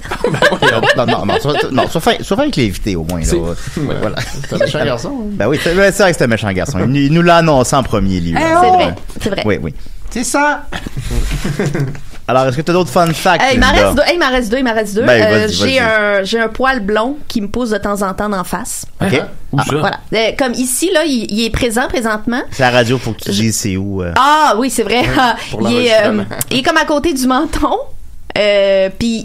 Non, sois fin avec l'invité, au moins, là. Voilà. C'est un méchant garçon. Hein? Ben oui, c'est vrai que c'est un méchant garçon. Il nous l'a annoncé en premier lieu. C'est vrai. Oui. C'est ça! Alors, est-ce que tu as d'autres fun facts? Il m'en reste deux. Ben, vas-y. J'ai un poil blond qui me pousse de temps en temps d'en face. OK. Voilà. Comme ici, là, il est présent présentement. C'est la radio, faut que tu dises c'est où. Ah oui, c'est vrai. Il est comme à côté du menton. Puis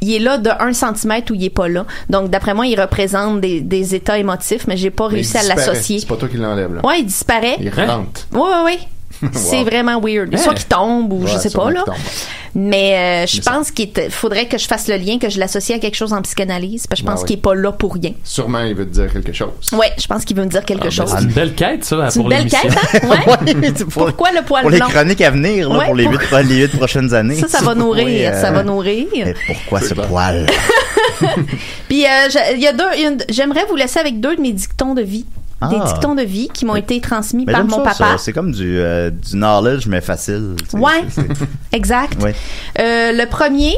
il est là de 1 cm où il est pas là. Donc, d'après moi, il représente des états émotifs, mais j'ai pas réussi à l'associer. C'est pas toi qui l'enlève, là. Ouais, il disparaît. Il rentre. Oui. C'est vraiment weird. Soit qu'il tombe ou je sais pas, là. Mais je pense qu'il faudrait que je fasse le lien, que je l'associe à quelque chose en psychanalyse, parce que je pense qu'il est pas là pour rien. Sûrement, il veut te dire quelque chose. Ouais, je pense qu'il veut me dire quelque chose. C'est une belle quête, ça, C'est pour une belle l'émission. quête, hein? Ouais. Pourquoi le poil pour blanc? les chroniques à venir, là, pour les 8 prochaines années. Ça va nourrir. Ça va nourrir. Mais pourquoi ce poil? Puis, j'aimerais vous laisser avec 2 de mes dictons de vie. Des dictons de vie qui m'ont été transmis par mon papa. Ça. C'est comme du knowledge, mais facile. Ouais, exact. Ouais. Le premier,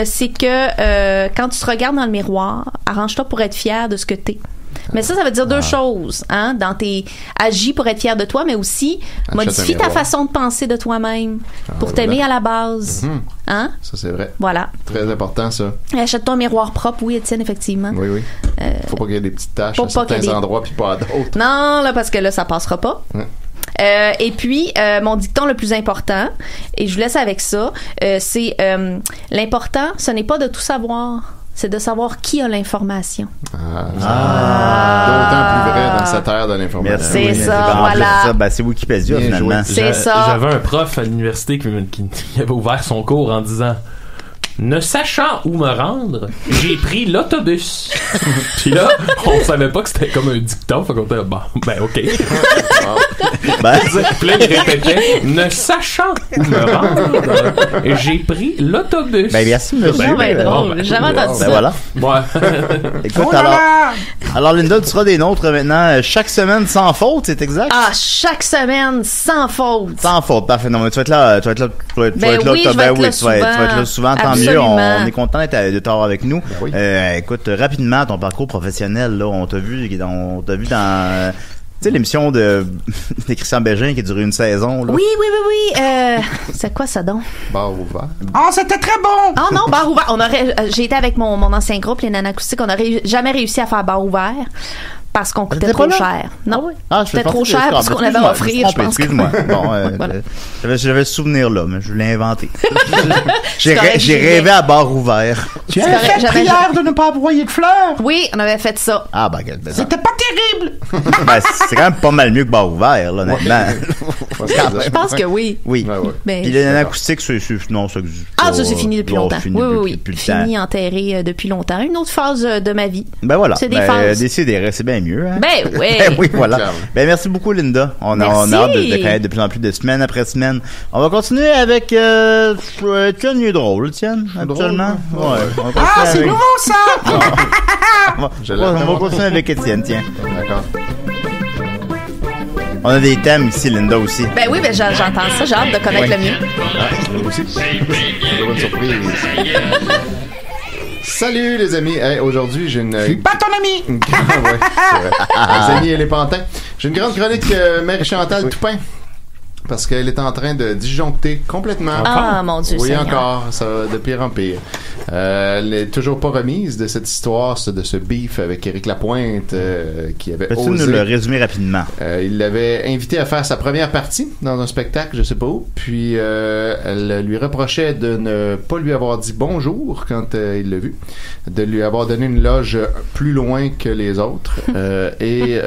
c'est que quand tu te regardes dans le miroir, arrange-toi pour être fier de ce que t'es. Mais ça veut dire 2 choses, hein, dans tes agis pour être fier de toi, mais aussi modifie ta façon de penser de toi-même pour t'aimer à la base. Hein? Ça, c'est vrai. Voilà. Très important, ça. Achète-toi un miroir propre, oui, Étienne, effectivement. Oui. Faut pas qu'il y ait des petites taches à certains endroits puis pas à d'autres. Non, là, parce que là, ça passera pas. Et puis, mon dicton le plus important, et je vous laisse avec ça, c'est l'important, ce n'est pas de tout savoir. C'est de savoir qui a l'information. D'autant plus vrai dans cette ère de l'information. C'est ça, voilà. Ben, c'est Wikipédia, finalement. C'est ça. J'avais un prof à l'université qui avait ouvert son cours en disant « Ne sachant où me rendre, j'ai pris l'autobus. » Puis là, on savait pas que c'était comme un dicton. Fait qu'on était bon, OK. Puis là, il répétait « Ne sachant où me rendre, j'ai pris l'autobus. » Ben, merci, monsieur. Drôle. J'ai jamais entendu ça. Voilà. Ouais. Écoute, alors, Linda, tu seras des nôtres maintenant chaque semaine sans faute, c'est exact? Ah, chaque semaine sans faute. Sans faute, parfait. Non, mais tu vas être là, tu vas être là souvent, tant mieux. On est content de t'avoir avec nous. Ben oui. Écoute, rapidement, ton parcours professionnel, là, on t'a vu dans, tu sais, l'émission de Christian Bégin qui a duré une saison, là. Oui. C'est quoi ça donc? Bar ouvert. Ah, c'était très bon! Ah non, bar ouvert. J'ai été avec mon ancien groupe, les Nanas Acoustiques, on n'aurait jamais réussi à faire bar ouvert. Parce qu'on coûtait trop cher. Non, c'était trop cher parce qu'on avait à offrir, je pense. Excuse-moi. Bon, voilà. J'avais ce souvenir-là, mais je l'ai inventé. J'ai rêvé à bar ouvert. Tu avais fait prière de ne pas envoyer de fleurs? Oui, on avait fait ça. Ah, ben, c'était pas terrible! Ben, c'est quand même pas mal mieux que bar ouvert, là, honnêtement. Je pense que oui. Oui. Ben, puis les Nanas Acoustiques, non, ça existe pas. Ah, ça, c'est fini depuis longtemps. Oui. Fini, temps. enterré depuis longtemps. Une autre phase de ma vie. Ben voilà. C'est des phases. C'est bien mieux, hein? Ben oui. Oui, voilà. Ben merci beaucoup, Linda. On a hâte de connaître de plus en plus de semaine après semaine. On va continuer avec Étienne, il est drôle, Étienne, habituellement. Ouais. Ah, c'est nouveau, ça! On va continuer avec Étienne, tiens. D'accord. On a des thèmes ici, Linda aussi. Ben oui, ben j'entends ça. J'ai hâte de connaître le mieux. Moi aussi. C'est une bonne surprise. Salut les amis, aujourd'hui j'ai une... Je suis pas ton ami! Ouais, c'est vrai. Les amis et les pantins. J'ai une grande chronique Marie-Chantal Toupin. Parce qu'elle est en train de disjoncter complètement. Ah, mon Dieu. Oui, Seigneur. encore. Ça va de pire en pire. Elle n'est toujours pas remise de cette histoire, de ce beef avec Éric Lapointe qui avait Peux-tu osé... nous le résumer rapidement? Il l'avait invité à faire sa première partie dans un spectacle, je sais pas où. Puis elle lui reprochait de ne pas lui avoir dit bonjour quand il l'a vu, de lui avoir donné une loge plus loin que les autres et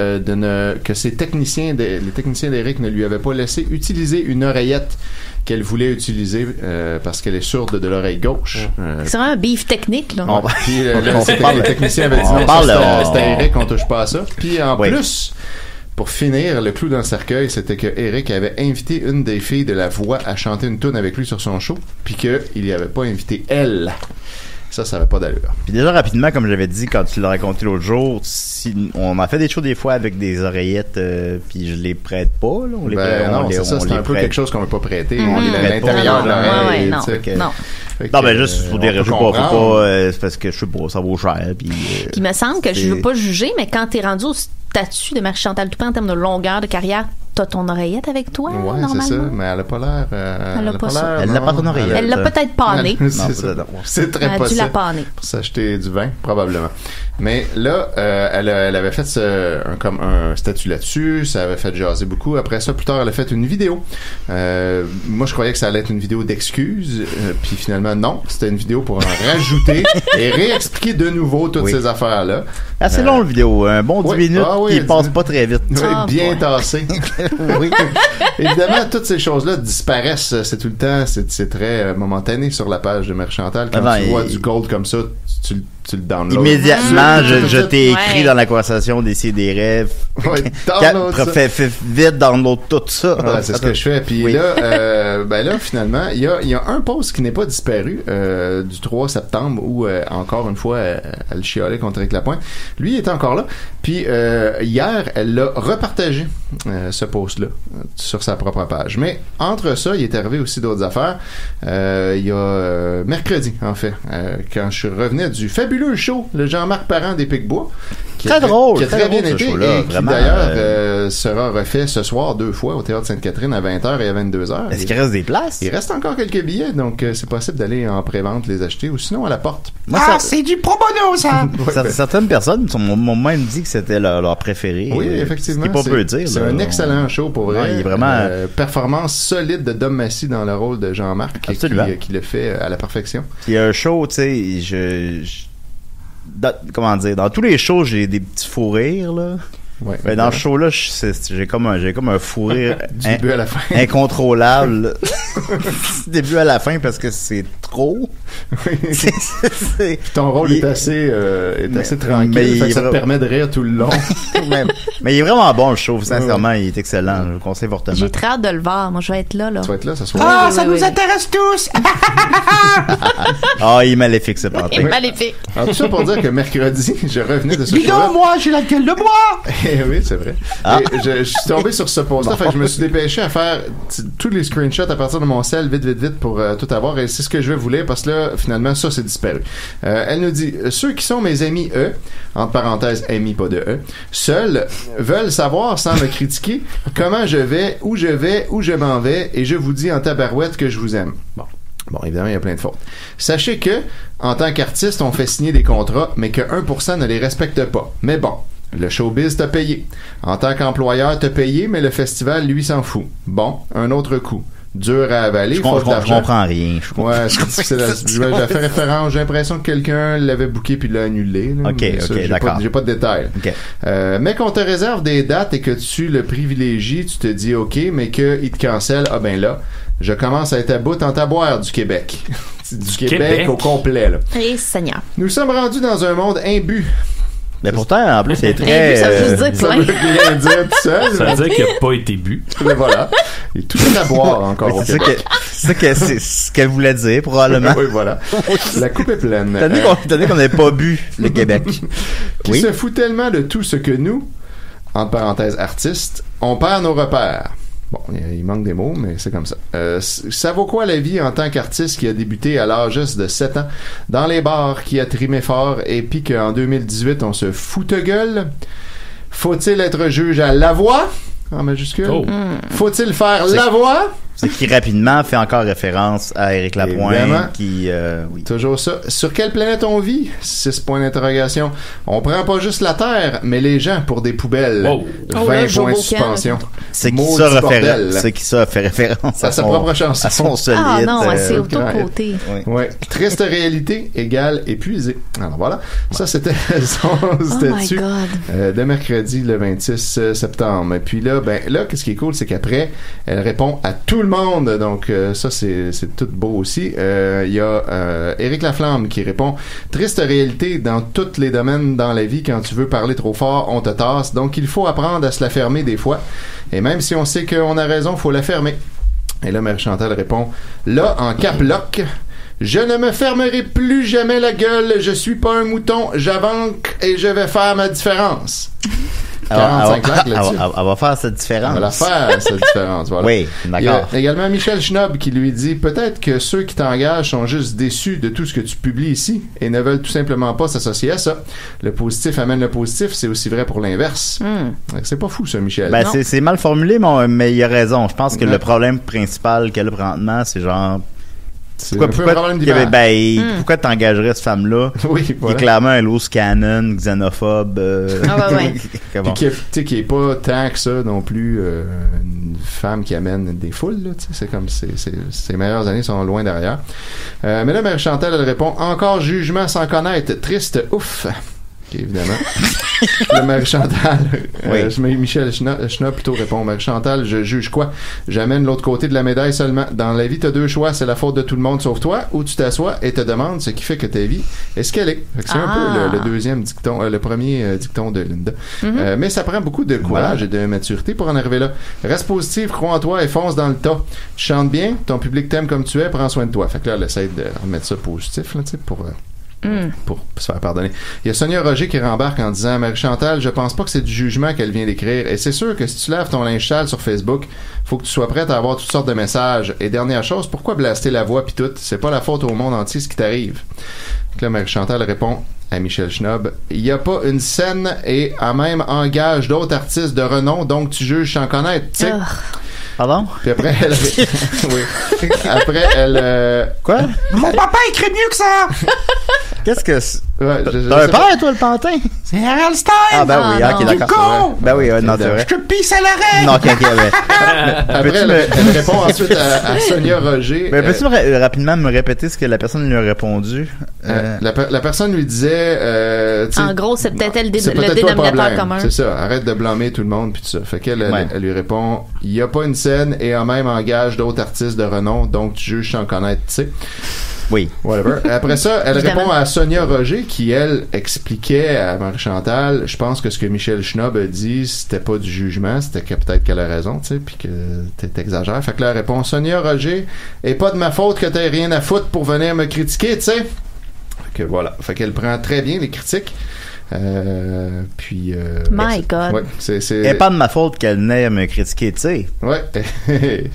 que les techniciens d'Éric ne lui avaient pas laissé utiliser une oreillette qu'elle voulait utiliser parce qu'elle est sourde de l'oreille gauche. C'est vraiment un beef technique, là. Puis le technicien avait dit non, c'était Eric, on touche pas à ça. Puis en plus, pour finir, le clou dans le cercueil, c'était que Eric avait invité une des filles de La Voix à chanter une tune avec lui sur son show, puis qu'il n'y avait pas invité elle. Ça avait pas d'allure. Puis déjà, rapidement, comme j'avais dit quand tu l'as raconté l'autre jour, on a fait des shows des fois avec des oreillettes, puis je les prête pas, là. On les prête, non, c'est ça, c'est un peu quelque chose qu'on veut pas prêter. On les met à l'intérieur de l'oreille. Non, ben juste, faut pas, c'est parce que je sais pas, ça vaut cher, puis il me semble que je veux pas juger, mais quand t'es rendu au statut de Marie-Chantal Toupin en termes de longueur de carrière, t'as ton oreillette avec toi, normalement. C'est ça, mais elle a pas l'air... elle n'a pas ton oreillette. Elle l'a peut-être pané. C'est très possible. Elle a dû la paner. Pour s'acheter du vin, probablement. Mais là, elle avait fait comme un statut là-dessus, ça avait fait jaser beaucoup. Après ça, plus tard, elle a fait une vidéo. Moi, je croyais que ça allait être une vidéo d'excuses, puis finalement, non. C'était une vidéo pour en rajouter et réexpliquer de nouveau toutes ces affaires-là. Assez long, la vidéo. Un bon 10 minutes qui passe pas très vite. Bien tassé. Oui. Évidemment, toutes ces choses-là disparaissent. C'est tout le temps, c'est très momentané sur la page de Marie-Chantal. Quand tu vois du gold comme ça, tu le downloads. Immédiatement, je t'ai écrit dans la conversation d'essayer des rêves. Fais vite download tout ça. Ouais, c'est ce que je fais. Puis là, finalement, il y a un post qui n'est pas disparu du 3 septembre où, encore une fois, elle chialait contre Éric Lapointe. Lui, il était encore là. Puis hier, elle l'a repartagé, ce post-là, sur sa propre page. Mais entre ça, il est arrivé aussi d'autres affaires. Il y a mercredi, en fait, quand je revenais du fabuleux show, le Jean-Marc Parent des Picbois, qui a très bien été et qui d'ailleurs sera refait ce soir 2 fois au Théâtre Sainte-Catherine à 20h et à 22h. Est-ce qu'il reste des places? Il reste encore quelques billets, donc c'est possible d'aller en pré-vente les acheter ou sinon à la porte. C'est du pro bono, ça! Certaines personnes m'ont même dit que c'était leur préféré. Oui, effectivement. Ce qui est pas peu dire. C'est un excellent show pour vrai. Il est vraiment... performance solide de Dom Massy dans le rôle de Jean-Marc qui le fait à la perfection. Il y a un show, tu sais, comment dire, dans tous les shows, j'ai des petits fous rires, là. Ouais, mais dans ce show-là, j'ai comme un fou rire du début à la fin. Incontrôlable. Du début à la fin parce que c'est trop. Oui. Ton rôle est assez tranquille, ça te permet de rire tout le long. mais il est vraiment bon, le show, sincèrement, il est excellent. Je le conseille fortement. J'ai très hâte de le voir. Moi, je vais être là. Tu vas être là ce soir. Ça nous intéresse tous. Il est maléfique, ce pantin. Il est maléfique. Alors, tout ça pour dire que mercredi, je revenais de ce show-là. Moi, j'ai la gueule de bois. Oui, c'est vrai. Et je suis tombé sur ce post-là, fait que je me suis dépêché à faire tous les screenshots à partir de mon cell, vite, pour tout avoir. Et c'est ce que je vais vous lire, parce que là, finalement, ça, c'est disparu. Elle nous dit, ceux qui sont mes amis, entre parenthèses, amis, pas de seuls, veulent savoir, sans me critiquer, comment je vais, où je m'en vais, et je vous dis en tabarouette que je vous aime. Bon, évidemment, il y a plein de fautes. Sachez que, en tant qu'artiste, on fait signer des contrats, mais que 1% ne les respecte pas. Mais bon. Le showbiz t'a payé. En tant qu'employeur, t'as payé, mais le festival, lui, s'en fout. Bon, un autre coup. Dur à avaler, faute d'argent. Je comprends rien. J'ai fait référence, j'ai l'impression que quelqu'un l'avait booké puis l'a annulé. Là, ok, d'accord. J'ai pas de détails. Okay. Mais qu'on te réserve des dates et que tu le privilégies, tu te dis ok, mais qu'il te cancelle, là, je commence à être à bout en taboire du Québec. du Québec au complet, là. Eh, Seigneur. Nous sommes rendus dans un monde imbu. Mais pourtant, en plus, c'est très... Ça veut dire ça veut rien dire tout seul. Ça veut dire qu'il n'a pas été bu. Mais voilà. Il est tout à boire encore au Québec. C'est ce qu'elle voulait dire, probablement. Oui, voilà. La coupe est pleine. T'as qu'on n'avait pas bu le Québec. Qui se fout tellement de tout ce que nous, entre parenthèses artistes, on perd nos repères. Bon, il manque des mots, mais c'est comme ça. Ça vaut quoi la vie en tant qu'artiste qui a débuté à l'âge de 7 ans dans les bars, qui a trimé fort et puis qu'en 2018 on se fout de gueule? Faut-il être juge à la voix en majuscule? Faut-il faire la voix? C'est qui rapidement fait encore référence à Éric Lapointe. Évidemment. Qui Toujours ça. Sur quelle planète on vit? 6 points d'interrogation. On prend pas juste la Terre, mais les gens pour des poubelles. 20 points de suspension. C'est qui ça fait référence à sa propre chanson. À son solide. Non, c'est auto-côté. Ouais. Triste réalité égale épuisé. Alors voilà. Ça, c'était son statut de mercredi le 26 septembre. Et puis là, qu'est-ce qui est cool, c'est qu'après, elle répond à tout le monde. Donc, ça, c'est tout beau aussi. Il y a Éric Laflamme qui répond « Triste réalité dans tous les domaines dans la vie. Quand tu veux parler trop fort, on te tasse. Donc, il faut apprendre à se la fermer des fois. Et même si on sait qu'on a raison, faut la fermer. » Et là, Marie-Chantal répond « Là, en cap-lock, je ne me fermerai plus jamais la gueule. Je suis pas un mouton. J'avance et je vais faire ma différence. » 45 claques là-dessus. Elle va faire cette différence. Elle va la faire, cette différence. Voilà. Oui, d'accord. Il y a également Michel Schnob qui lui dit « Peut-être que ceux qui t'engagent sont juste déçus de tout ce que tu publies ici et ne veulent tout simplement pas s'associer à ça. Le positif amène le positif, c'est aussi vrai pour l'inverse. C'est pas fou, ça, Michel. Ben, c'est mal formulé, mais il a raison. Je pense que le problème principal qu'elle a présentement, c'est genre... Pourquoi t'engagerais cette femme-là? Oui, voilà. Qui est clairement un loose cannon, xénophobe. Qui est pas tant que ça non plus une femme qui amène des foules. Là, c'est comme ses meilleures années sont loin derrière. Mais là, Marie-Chantal, elle répond « Encore jugement sans connaître. Triste, ouf. » Évidemment. Le Marie-Chantal. Michel Schnob plutôt répond Marie-Chantal, je juge quoi? J'amène l'autre côté de la médaille seulement. Dans la vie, t'as deux choix. C'est la faute de tout le monde sauf toi, ou tu t'assois et te demandes ce qui fait que ta vie est ce qu'elle est. C'est un peu le deuxième dicton, le premier dicton de Linda. Mais ça prend beaucoup de courage et de maturité pour en arriver là. Reste positif, crois en toi et fonce dans le tas. Tu chantes bien, ton public t'aime comme tu es, prends soin de toi. Fait que là, elle essaie de remettre ça positif, là, pour se faire pardonner. Il y a Sonia Roger qui rembarque en disant Marie-Chantal, je pense pas que c'est du jugement qu'elle vient d'écrire et c'est sûr que si tu laves ton linge sale sur Facebook, faut que tu sois prête à avoir toutes sortes de messages. Et dernière chose, pourquoi blaster la voix pis tout? C'est pas la faute au monde entier ce qui t'arrive. Donc là, Marie-Chantal répond à Michel Schnob, il y a pas une scène et en même engage d'autres artistes de renom, donc tu juges sans connaître, tu sais. Pardon? Puis après, elle... oui. Après, elle... Quoi? Mon papa écrit mieux que ça! Qu'est-ce que c'est? Ouais, t'as un père, toi, le pantin? C'est Ariel Stein! Ah, ben oui, ok, d'accord. Ben oui, non, c'est vrai. Je te pisse à l'arrêt! Non, ok. Après, elle répond ensuite à Sonia Roger. Mais peux-tu rapidement me répéter ce que la personne lui a répondu? La personne lui disait... en gros, c'est peut-être le dénominateur dénominateur commun. C'est ça, arrête de blâmer tout le monde puis tout ça. Fait qu'elle elle lui répond, il y a pas une scène et en même engage d'autres artistes de renom, donc tu juges sans connaître, tu sais. Oui. Whatever. Après ça, elle répond à Sonia Roger qui, elle, expliquait à Marie-Chantal, je pense que ce que Michel Schnob a dit, c'était pas du jugement, c'était que peut-être qu'elle a raison, tu sais, puis que t'exagères. Fait que là, elle répond, Sonia Roger, et pas de ma faute que t'aies rien à foutre pour venir me critiquer, tu sais. Fait que voilà. Fait qu'elle prend très bien les critiques. My God. Ouais, c'est pas de ma faute qu'elle n'ait à me critiquer, tu sais. Ouais,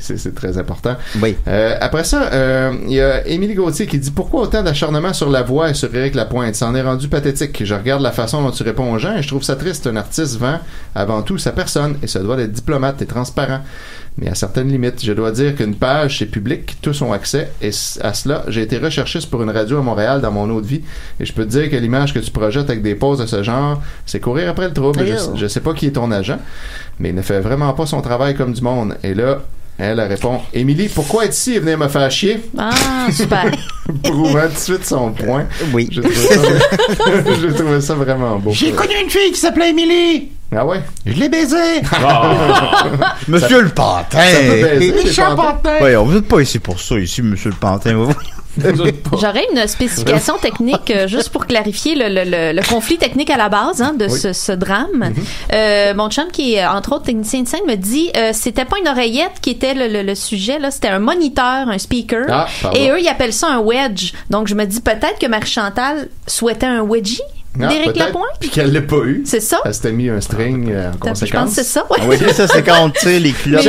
c'est très important. Oui. Après ça, il y a Émilie Gauthier qui dit pourquoi autant d'acharnement sur la voix et sur Éric Lapointe? Ça en est rendu pathétique. Je regarde la façon dont tu réponds aux gens et je trouve ça triste. Un artiste vend avant tout sa personne et se doit d'être diplomate et transparent. Mais à certaines limites, je dois dire qu'une page, c'est public, tous ont accès, et à cela, j'ai été recherchiste pour une radio à Montréal dans mon autre vie, et je peux te dire que l'image que tu projettes avec des pauses de ce genre, c'est courir après le trouble. Je sais pas qui est ton agent, mais il ne fait vraiment pas son travail comme du monde. Et là, elle répond « Émilie, pourquoi être ici et venir me faire chier? » Ah, super. Prouvant tout de suite son point. Oui. J'ai trouvé ça vraiment beau. J'ai connu une fille qui s'appelait Émilie. Ah ouais? Je l'ai baisé. Monsieur le Pantin. Monsieur le Pantin. Ouais, on vous êtes pas ici pour ça, ici, Monsieur le Pantin. J'aurais une spécification technique juste pour clarifier le conflit technique à la base de ce drame. Mon chum qui est entre autres technicien de scène me dit c'était pas une oreillette qui était le sujet là, c'était un moniteur, un speaker, et eux ils appellent ça un wedge. Donc je me dis peut-être que Marie-Chantal souhaitait un wedgie d'Éric Lapointe. Puis qu'elle l'a pas eu. C'est ça. Elle s'était mis un string en conséquence. Je pense que c'est ça. Ouais. Oui, ça c'est quand on tire les culottes.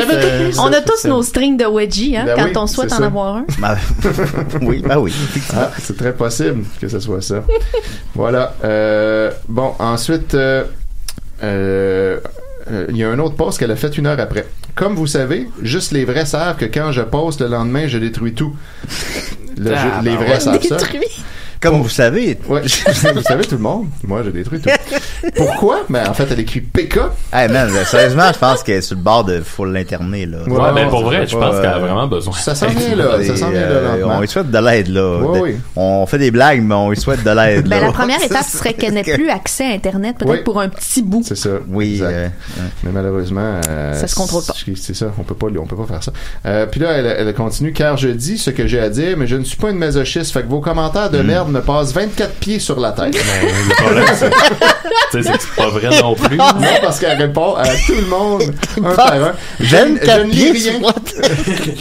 On a tous nos strings de wedgie quand on souhaite en avoir un. Oui, c'est très possible que ce soit ça. Voilà. Bon, ensuite, il y a un autre post qu'elle a fait 1 heure après. Comme vous savez, juste les vrais savent que quand je poste le lendemain, je détruis tout. Les vrais savent ça. Comme vous savez. Ouais, vous savez tout le monde. Moi, je détruis tout. Pourquoi? Ben, en fait, elle écrit PK. Hey man, sérieusement, je pense qu'elle est sur le bord de faut l'interner, là. Ouais, ben pour vrai, je pense qu'elle a vraiment besoin. Ça s'en vient là, ça s'en vient là, lentement. On lui souhaite de l'aide, là. Oui. On fait des blagues, mais on lui souhaite de l'aide, là. Ben, la première étape serait qu'elle n'ait plus accès à Internet, peut-être pour un petit bout. C'est ça. Oui. Mais malheureusement, ça se contrôle pas. C'est ça, on peut pas faire ça. Puis là, elle continue, car je dis ce que j'ai à dire, mais je ne suis pas une masochiste, fait que vos commentaires de merde me passent 24 pieds sur la tête. Le problème, c'est que c'est pas vrai non plus. Non, parce qu'elle répond à tout le monde, un par un. Je ne lis rien.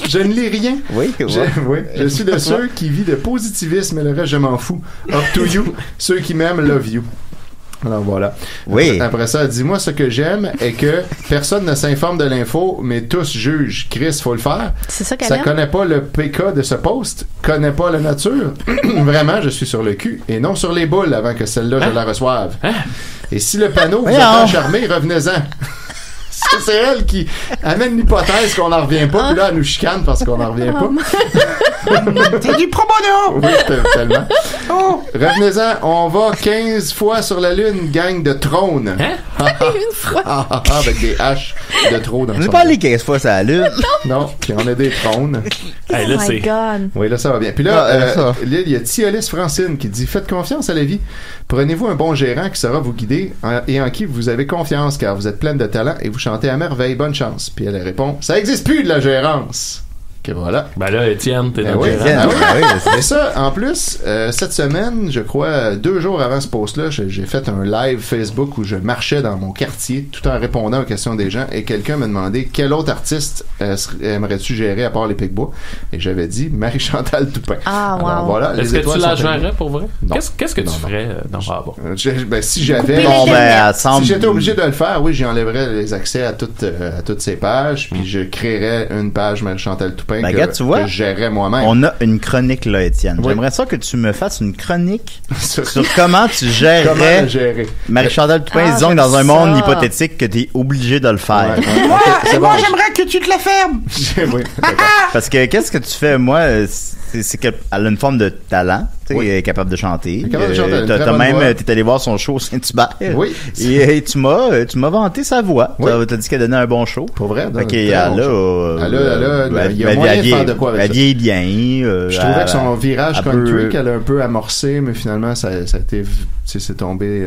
Je ne lis rien. Oui. Je suis de ceux qui vivent de positivisme, et le reste, je m'en fous. Up to you. Ceux qui m'aiment, love you. Alors voilà. Oui. Après ça, dis-moi ce que j'aime est que personne ne s'informe de l'info, mais tous jugent. Chris, faut le faire. C'est ça qu'elle Ça aime. connaît pas le PK de ce post, connaît pas la nature. Vraiment, je suis sur le cul et non sur les boules avant que celle-là je la reçoive. Et si le panneau vous a charmé, revenez-en. C'est elle qui amène l'hypothèse qu'on n'en revient pas, puis là, elle nous chicane parce qu'on n'en revient pas. C'est du pro bono! Oui, tellement. Revenez-en, on va 15 fois sur la Lune, gang de trônes. Une fois. Avec des haches de trop dans On n'est son pas allé 15 fois sur la Lune. Non, puis on a des trônes. Hey, là, Oh my God. Oui, là, ça va bien. Puis là, il y a Tiolis Francine qui dit « Faites confiance à la vie. Prenez-vous un bon gérant qui saura vous guider et en qui vous avez confiance, car vous êtes pleine de talent et vous chantez à merveille. Bonne chance. » Puis elle répond « Ça existe plus de la gérance. » Que voilà. Ben là, Étienne, t'es dans oui, le gérant. Mais ça, en plus, cette semaine, je crois, 2 jours avant ce post-là, j'ai fait un live Facebook où je marchais dans mon quartier tout en répondant aux questions des gens et quelqu'un m'a demandé quel autre artiste aimerais-tu gérer à part les Picbois, et j'avais dit Marie-Chantal Toupin. Ah, wow. Alors, voilà, Est-ce que tu la gérerais pour vrai? Non. Qu'est-ce que tu ferais? Si j'avais... si j'étais obligé de le faire, oui, j'enlèverais les accès à toutes ces pages, puis je créerais une page Marie-Chantal Toupin que je gérerais moi-même. On a une chronique là, Étienne. Oui. J'aimerais ça que tu me fasses une chronique sur comment tu gérerais Comment le gérer. Marie-Chantal Toupin, disons que dans un monde hypothétique que tu es obligé de le faire. Moi, j'aimerais que tu te la fermes. Oui, parce que qu'est-ce que tu fais? Moi, c'est qu'elle a une forme de talent. Elle est capable de chanter. T'as même, t'es allé voir son show au Saint-Hubert. Oui. Et tu m'as vanté sa voix. Oui. T'as dit qu'elle donnait un bon show. Pour vrai. Il y a moyen de faire de quoi avec ça. Elle vieillit bien. Je trouvais que son virage country qu'elle a un peu amorcé, mais finalement, ça a été, c'est tombé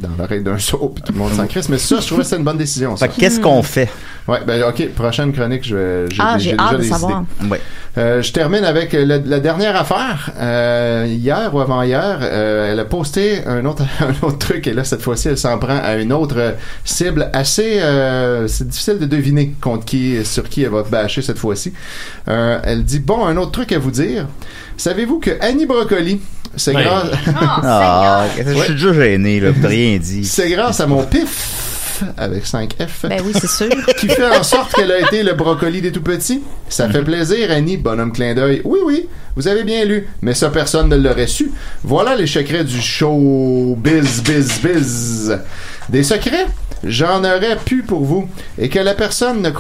dans l'oreille d'un saut, puis tout le monde s'en crisse. Mais ça, je trouvais que c'était une bonne décision. Fait qu'est-ce qu'on fait? Ouais, ok, prochaine chronique, j'ai hâte de savoir. Ouais. Je termine avec la dernière affaire. Hier ou avant-hier, elle a posté un autre truc, et là, cette fois-ci, elle s'en prend à une autre cible assez... c'est difficile de deviner sur qui elle va bâcher cette fois-ci. Elle dit, bon, un autre truc à vous dire. Savez-vous que Annie Brocoli, c'est grâce... je suis déjà gêné, là, t'as rien dit. C'est grâce à mon pif avec 5 F. Ben oui, c'est sûr. Qui fait en sorte qu'elle a été le brocoli des tout-petits. Ça fait plaisir, Annie, bonhomme clin d'œil. Oui, vous avez bien lu. Mais ça, personne ne l'aurait su. Voilà les secrets du show biz. Des secrets? J'en aurais pu pour vous. Et que personne ne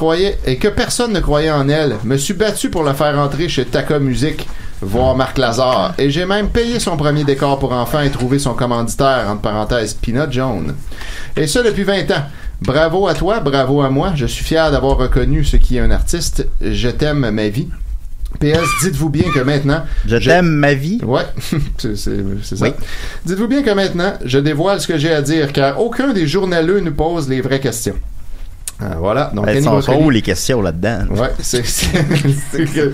croyait en elle. Me suis battu pour la faire entrer chez Taka Music, voir Marc Lazare. Et j'ai même payé son premier décor pour enfants et trouvé son commanditaire, entre parenthèses, Peanut Jones. Et ça depuis 20 ans. Bravo à toi, bravo à moi. Je suis fier d'avoir reconnu ce qui est un artiste. Je t'aime ma vie. PS, dites-vous bien que maintenant... Je t'aime ma vie? Ouais, c'est ça. Oui. Dites-vous bien que maintenant, je dévoile ce que j'ai à dire, car aucun des journaleux nous pose les vraies questions. Voilà. Donc, Annie Brocoli. Où les questions là-dedans? Ouais,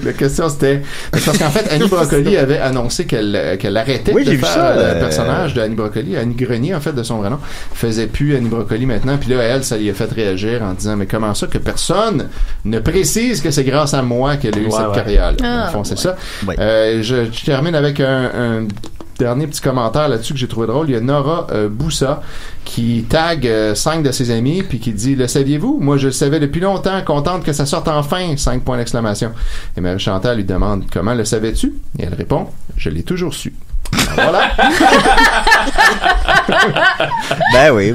la question c'était parce qu'en fait Annie Brocoli avait annoncé qu'elle arrêtait de faire le personnage de Annie Brocoli. Annie Grenier, en fait, de son vrai nom, faisait plus Annie Brocoli maintenant. Puis là, elle, ça lui a fait réagir en disant, mais comment ça que personne ne précise que c'est grâce à moi qu'elle a eu cette carrière-là? Dans le fond, c'est ça. Ouais. Je termine avec un dernier petit commentaire là-dessus que j'ai trouvé drôle. Il y a Nora Boussa qui tag 5 de ses amis puis qui dit, le saviez-vous? Moi, je le savais depuis longtemps, contente que ça sorte enfin! 5 points d'exclamation. Et Marie-Chantal lui demande, comment le savais-tu? Et elle répond, je l'ai toujours su. Voilà. Ben oui,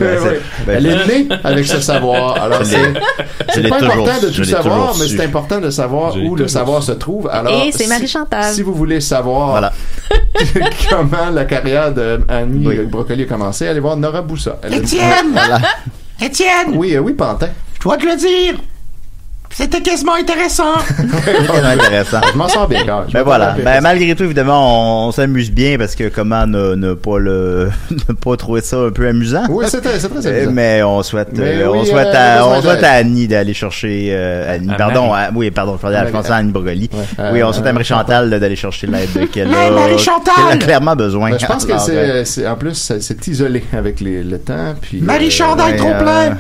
elle est née avec ce savoir. Alors c'est pas important de tout savoir, mais c'est important de savoir où le savoir se trouve. Alors, et c'est Marie-Chantal. Si vous voulez savoir comment la carrière d'Annie Brocoli a commencé, allez voir Nora Boussa. Étienne! Étienne! Oui, Pantin. Je dois te le dire. C'était quasiment intéressant. Intéressant. Je m'en sors bien, quand Ben voilà. Ben malgré tout, évidemment, on s'amuse bien parce que comment ne pas trouver ça un peu amusant. Oui, c'est très amusant. Mais on souhaite à Annie d'aller chercher Annie. Pardon, je pensais à Annie Brogoli. Oui, on souhaite à Marie-Chantal d'aller chercher l'aide qu'elle a clairement besoin. Ben, je pense que c'est en plus c'est isolé avec le temps. Puis Marie-Chantal trop plein.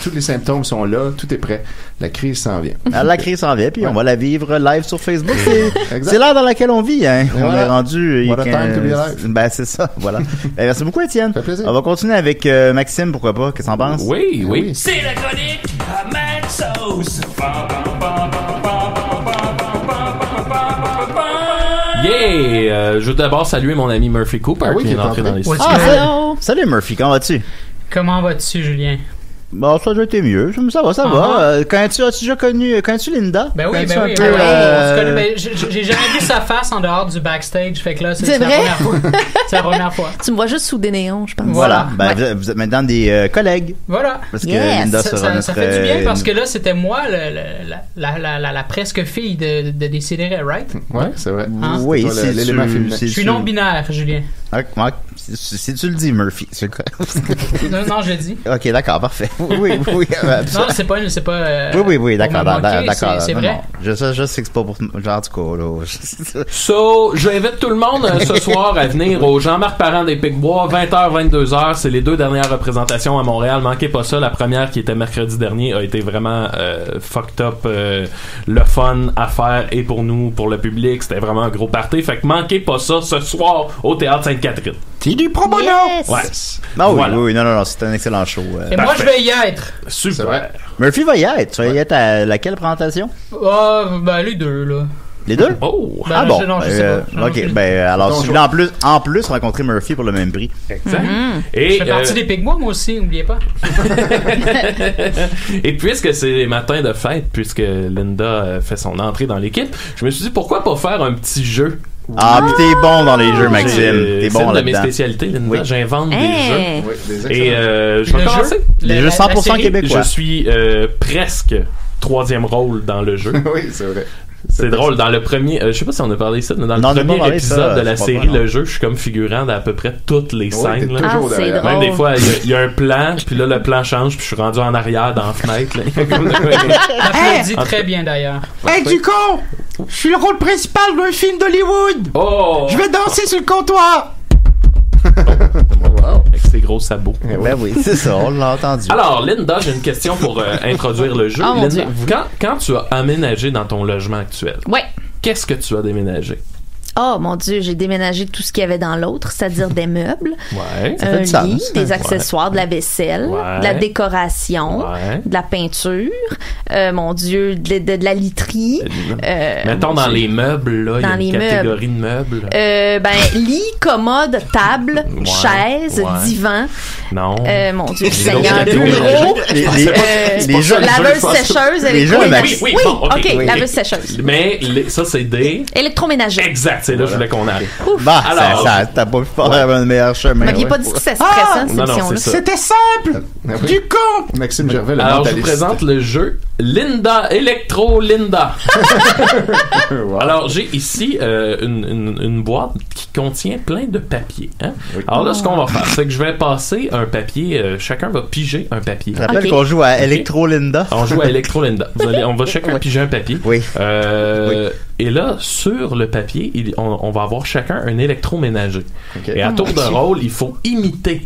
Tous les symptômes sont là, tout est prêt. La crise s'en vient. La crise s'en vient, puis on va la vivre live sur Facebook. C'est l'heure dans laquelle on vit, hein. On est rendu. What a time to be alive. Ben, c'est ça, voilà. Merci beaucoup, Étienne. Ça fait plaisir. On va continuer avec Maxime, pourquoi pas. Qu'est-ce que t'en penses? Oui. C'est la chronique à Mad Sauce. Yeah! Je veux d'abord saluer mon ami Murphy Cooper qui est entré dans les studios. Salut Murphy, comment vas-tu? Comment vas-tu, Julien? Bon, ça a déjà été mieux. Ça va. As-tu déjà connais-tu Linda? Ben oui, on se connaît. Ben, j'ai jamais vu sa face en dehors du backstage. Fait que là, c'est la première fois. C'est la première fois. Tu me vois juste sous des néons, je pense. Voilà. Ben, vous êtes maintenant des collègues. Voilà. Parce que Linda sera notre... Ça fait du bien parce que là, c'était moi, la presque fille de Décideret, right? Ouais, c'est vrai. Oui, c'est l'élément féminin. Je suis non-binaire, Julien. Si tu le dis, Murphy. Non, je le dis. Ok, d'accord, parfait. Oui. Non, c'est pas. Oui, d'accord. C'est vrai. Je sais que c'est pas pour. Genre, en tout cas, là. J'invite tout le monde ce soir à venir au Jean-Marc Parent des Picbois, 20h, 22h. C'est les 2 dernières représentations à Montréal. Manquez pas ça. La première qui était mercredi dernier a été vraiment fucked up. Le fun à faire et pour nous, pour le public. C'était vraiment un gros party. Fait que manquez pas ça ce soir au Théâtre Sainte-Catherine. C'est du pro bono! Ouais. Non, oui, non, c'est un excellent show. Et moi, je vais y être. Super. Murphy va y être. Tu vas y être à laquelle présentation? Ben, les deux, là. Les deux? Oh! Ben, bon. Je sais pas. Ok, alors, si vous voulez en plus rencontrer Murphy pour le même prix. Exact. Et, je fais partie des Picbois, moi aussi, n'oubliez pas. Et puisque c'est les matins de fête, puisque Linda fait son entrée dans l'équipe, je me suis dit, pourquoi pas faire un petit jeu? Puis t'es bon dans les jeux, Maxime. T'es bon là-dedans. C'est une de mes spécialités, Linda. Oui. J'invente des jeux. Oui, et je vais commencer. Les jeux 100% québécois. Je suis presque 3e rôle dans le jeu. Oui, c'est vrai. C'est drôle, dans le premier, je sais pas si on a parlé de ça, mais dans le premier épisode de la série Le Jeu, je suis comme figurant d'à peu près toutes les scènes. Là. C'est drôle. Même des fois, il y a un plan, puis là, le plan change, puis je suis rendu en arrière dans la fenêtre. Applaudis très bien d'ailleurs. Hey, du con! Je suis le rôle principal d'un film d'Hollywood! Oh! Je vais danser sur le comptoir! Wow. Avec ses gros sabots. Ben oui, c'est ça, on l'a entendu. Alors, Linda, j'ai une question pour introduire le jeu. Oh, Linda, quand tu as aménagé dans ton logement actuel, qu'est-ce que tu as déménagé? Oh mon Dieu, j'ai déménagé tout ce qu'il y avait dans l'autre, c'est-à-dire des meubles, un lit, des accessoires, de la vaisselle, de la décoration, de la peinture, mon Dieu, de la literie. Mettons dans les meubles, là, il y a une catégorie de meubles. Lit, commode, table, chaise, divan. Non. Mon Dieu, Seigneur, bureau. Les jeux, laveuse sécheuse, électroménager. Oui, ok, laveuse sécheuse. Mais ça, c'est des électroménager. Exact, c'est là que je voulais qu'on arrive. Bah, alors, t'as pas pu faire un meilleur chemin. Vous m'aviez pas dit que c'était stressant, cette émission-là. C'était simple! Du con! Maxime Gervais, le alors, je vous présente le jeu Linda, Electro Linda. Wow. Alors, j'ai ici une boîte qui contient plein de papiers. Hein? Oui. Alors là, ce qu'on va faire, c'est que je vais passer un papier. Chacun va piger un papier. Je rappelle qu'on joue à Electro Linda. On joue à Electro Linda. On va chacun piger un papier. Oui. Et là, sur le papier, on va avoir chacun un électroménager. Okay. Et à tour de rôle, il faut imiter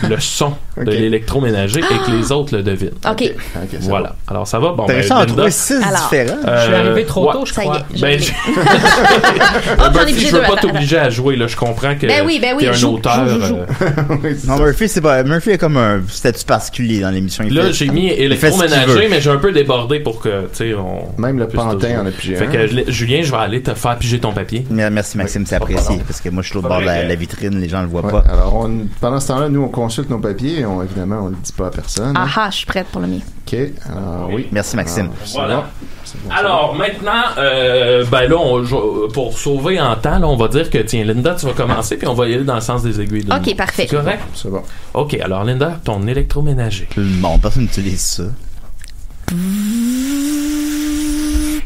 le son de l'électroménager et que les autres le devinent. OK. Voilà. Alors, ça va. Bon, t'as réussi à en trouver 6 différents. Je suis arrivé trop tôt, je crois. Murphy, je veux pas t'obliger à jouer, là. Je comprends que t'es un auteur. Non, Murphy, c'est pas... Murphy a comme un statut particulier dans l'émission. Là, j'ai mis électroménager, mais j'ai un peu débordé pour que, tu sais, même le pantin en a pigé. Fait que, Julien, je vais aller te faire piger ton papier. Merci, Maxime, c'est apprécié. Parce que moi, je suis l'autre bord de la vitrine, les gens le voient pas. Alors, pendant ce temps-là, nous, on consulte nos papiers et évidemment, on le dit pas à personne. Ah, je suis prête pour le mien. OK. Alors, oui. Merci, Maxime. Voilà. Alors, maintenant, pour sauver en temps, là, on va dire que, tiens, Linda, tu vas commencer, puis on va y aller dans le sens des aiguilles de OK, parfait. C'est correct? C'est bon. OK, alors, Linda, ton électroménager. Bon, personne n'utilise ça.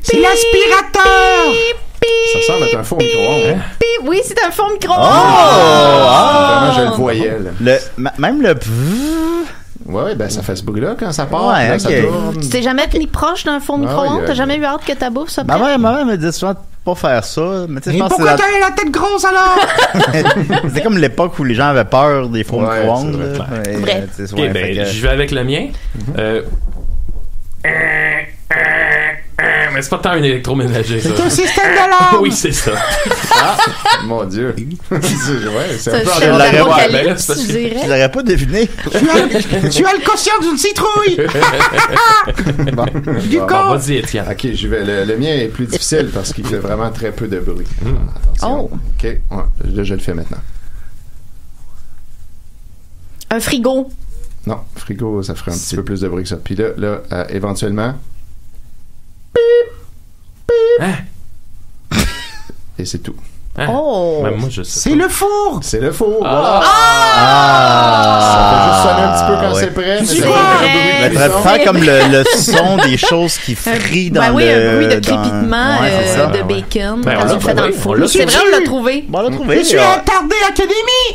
C'est l'aspirateur! Ça ressemble à un four micro-ondes. Oui, c'est un four micro-ondes. Vraiment, je le voyais, là. Même le... Ouais, ben ça fait ce bruit-là quand ça part. Ouais, là, ok. ça tourne. Tu t'es jamais tenu proche d'un four micro-ondes? T'as jamais eu hâte que ta bouffe soit prête? Ma mère me dit souvent de pas faire ça. Mais Et pourquoi t'as la tête grosse alors? C'était comme l'époque où les gens avaient peur des fours micro-ondes. Bref. OK, je vais avec le mien. Mais c'est pas tant un électroménager, ça. C'est un système d'alarme! Oui, c'est ça. Ah, mon Dieu. C'est un peu je l'aurais pas deviné. Tu as le quotient d'une citrouille! Du coup! Vas-y, Étienne. OK, j'y vais. Le mien est plus difficile parce qu'il fait vraiment très peu de bruit. Attention. OK, là, je le fais maintenant. Un frigo. Non, frigo, ça ferait un petit peu plus de bruit que ça. Puis là, éventuellement... Et c'est tout. Même moi, je sais. C'est le four! C'est le four! Voilà. Ça fait juste sonner un petit peu quand c'est prêt. Mais ça va faire comme le son des choses qui frient dans le... un bruit de crépitement de bacon quand tu le fais dans le four. C'est vrai, on l'a trouvé. On l'a trouvé. Je suis attardé Académie!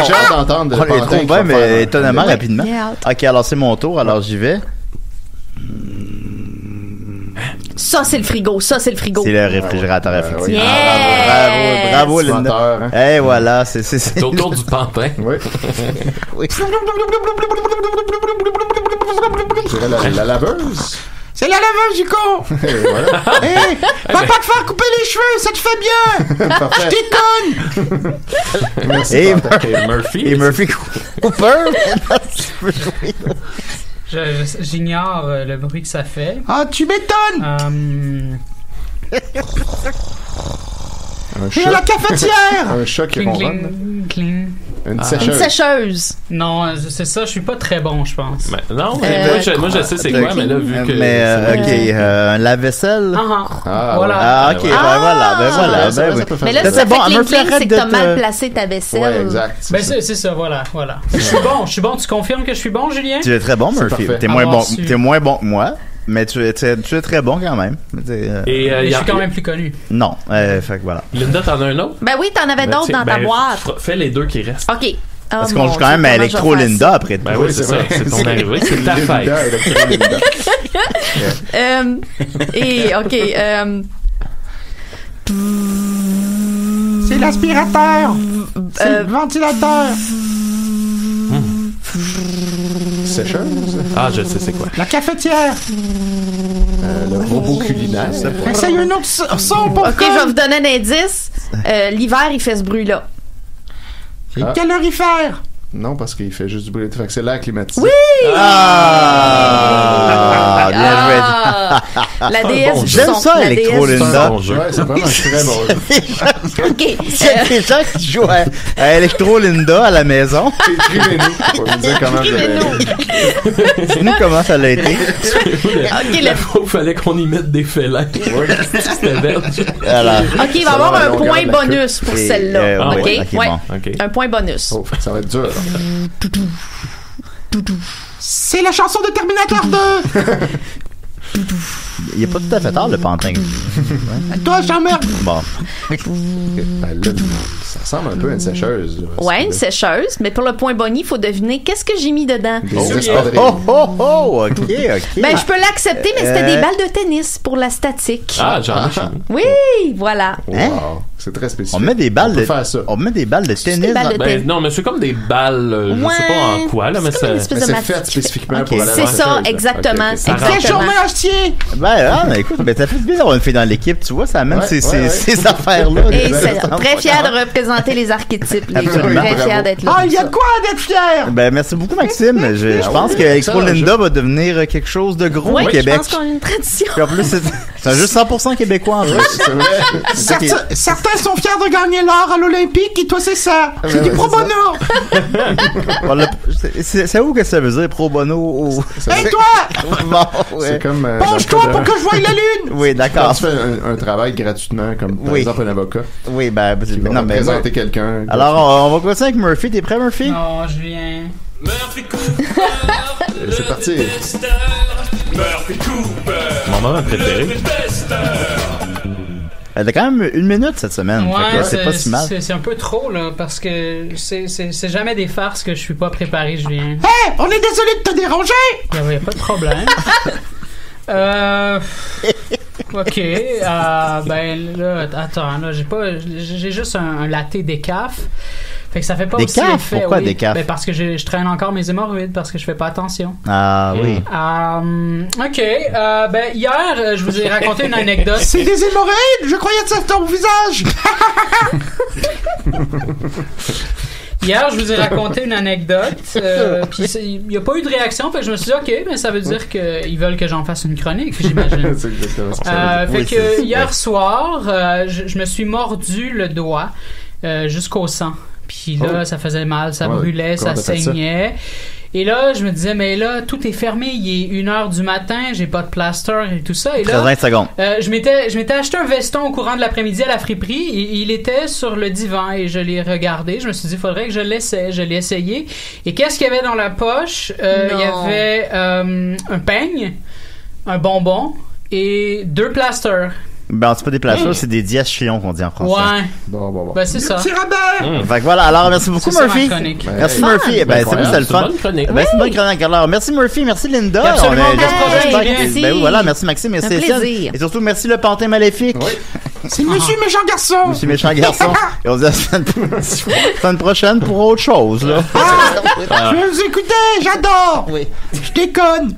J'ai hâte d'entendre. On les trouve bien, mais étonnamment rapidement. OK, alors c'est mon tour, alors j'y vais. Ça, c'est le frigo. C'est le réfrigérateur, effectivement. Yeah! Bravo, Linda. Et voilà, c'est autour du pantin. Oui. Oui. Je dirais la laveuse. C'est la laveuse du con! Hey, va pas te faire couper les cheveux, ça te fait bien! Je déconne! Merci, Et Murphy Cooper. J'ignore le bruit que ça fait. Ah, tu m'étonnes! Et la cafetière! Un chat qui ronronne. Cling. Une sécheuse. Non, c'est ça, je suis pas très bon, je pense. Non, moi je sais c'est quoi, mais là, vu que... un lave-vaisselle? Voilà. OK, voilà. Mais là, ça fait cling, c'est que t'as mal placé ta vaisselle. Ouais, exact. C'est ça, voilà. Je suis bon. Tu confirmes que je suis bon, Julien? Tu es très bon, Murphy. T'es moins bon que moi. Mais tu es très bon quand même. Et je suis quand même plus connu. Non, fait que voilà. Linda, t'en as un autre? Ben oui, t'en avais d'autres dans ta boîte. Fais les deux qui restent. OK. Parce qu'on joue quand même à Electro Linda après. Ben oui, c'est ça. C'est ton arrivée. C'est ta fête. OK. C'est l'aspirateur! C'est le ventilateur! Sécheuse? Ah, je sais c'est quoi. La cafetière! Le robot culinaire. Essaye un autre son pour OK, je vais vous donner un indice. L'hiver, il fait ce bruit-là. C'est le calorifère! Non, parce qu'il fait juste du bruit. Fait que c'est l'air climatisé. Oui! Bien joué. La déesse du son. J'aime ça, Electro Linda. Ouais, c'est vraiment un très bon jeu. OK. Il y a des gens qui jouent à Electro Linda à la maison. Écrivez-nous pour nous dire comment Dis-nous comment ça l'a été. OK, La fois où il fallait qu'on y mette des félins. C'était belle. OK, il va y avoir un point bonus pour celle-là. OK? Ouais. Un point bonus. Oh, ça va être dur. C'est la chanson de Terminator 2! Il est pas tout à fait tard, le pantin. Toi, j'emmerde. Bon. Ben là, ça ressemble un peu à une sécheuse. Là, Ouais, une sécheuse. Mais pour le point Bonnie, il faut deviner qu'est-ce que j'ai mis dedans. OK. Ben, je peux l'accepter, mais c'était des balles de tennis pour la statique. Ah, j'en ai chez nous. Oui, voilà. Wow. C'est très spécifique. On met des balles de faire ça. On met des balles de tennis. des balles de tennis. Non, mais c'est comme des balles, je sais pas en quoi, là, mais c'est fait spécifiquement pour la C'est ça, exactement. Quelle journée acier! Ben, écoute, ça fait bien d'avoir une fille dans l'équipe, tu vois, ça amène ces affaires-là. Et c'est très fier de représenter les archétypes. Très fier d'être là. Ah, il y a de quoi d'être fier! Ben, merci beaucoup, Maxime. Je pense que Expo Linda va devenir quelque chose de gros au Québec. Je pense qu'on a une tradition. Puis en plus, c'est un jeu 100% québécois, en plus. Certains sont fiers de gagner l'or à l'Olympique et toi, c'est ça. C'est du pro bono. C'est où que ça veut dire, pro bono? Et toi? C'est comme. Penche-toi pour que je voie la lune. Oui, d'accord. Quand tu fais un travail gratuitement, comme par exemple un avocat. Oui, ben, non, mais présenter quelqu'un. Alors, on va continuer avec Murphy. T'es prêt, Murphy? Non, je viens. Murphy Cooper. C'est parti. Murphy Cooper. Mon moment préféré. Elle a quand même 1 minute cette semaine. Ouais, c'est pas si mal. C'est un peu trop, là, parce que c'est jamais des farces que je suis pas préparé, je viens. Hey, on est désolé de te déranger! Il y a pas de problème. Ok, ben là, attends, là, j'ai juste un latte décaf. Fait que ça fait pas aussi effet. Pourquoi décaf? Ben parce que je traîne encore mes hémorroïdes parce que je fais pas attention. Ah oui. Ok, ben hier, je vous ai raconté une anecdote. C'est des hémorroïdes? Je croyais que c'était ton visage! Hier, je vous ai raconté une anecdote, puis il n'y a pas eu de réaction, fait que je me suis dit, ok, mais ça veut dire qu'ils veulent que j'en fasse une chronique, j'imagine. C'est exactement ça. Fait que hier soir, je me suis mordu le doigt jusqu'au sang. Puis là, ça faisait mal, ça brûlait, ça saignait. Et là, je me disais, mais là, tout est fermé, il est 1h du matin, j'ai pas de plaster et tout ça. Et là, 20 secondes. je m'étais acheté un veston au courant de l'après-midi à la friperie et il était sur le divan et je l'ai regardé. Je me suis dit, il faudrait que je l'essaie. Je l'ai essayé. Et qu'est-ce qu'il y avait dans la poche? Il y avait un peigne, un bonbon et 2 plasters. Ben, c'est pas des plasters, c'est des diachions qu'on dit en français. Ouais. Bon. Ben, c'est ça. C'est Robert! Fait que voilà, alors merci beaucoup, Murphy. Merci, Murphy. Ben, c'est vrai, c'est le fun. Ben, c'est une bonne chronique. Alors, merci, Murphy. Merci, Linda. Absolument. Merci. Ben, voilà, merci, Maxime. Merci, Étienne. Et surtout, merci, le pantin maléfique. Oui. C'est Monsieur Méchant Garçon! Monsieur Méchant Garçon. Et on se dit à la semaine prochaine pour autre chose, là. Je vais vous écouter, j'adore! Oui. Je déconne!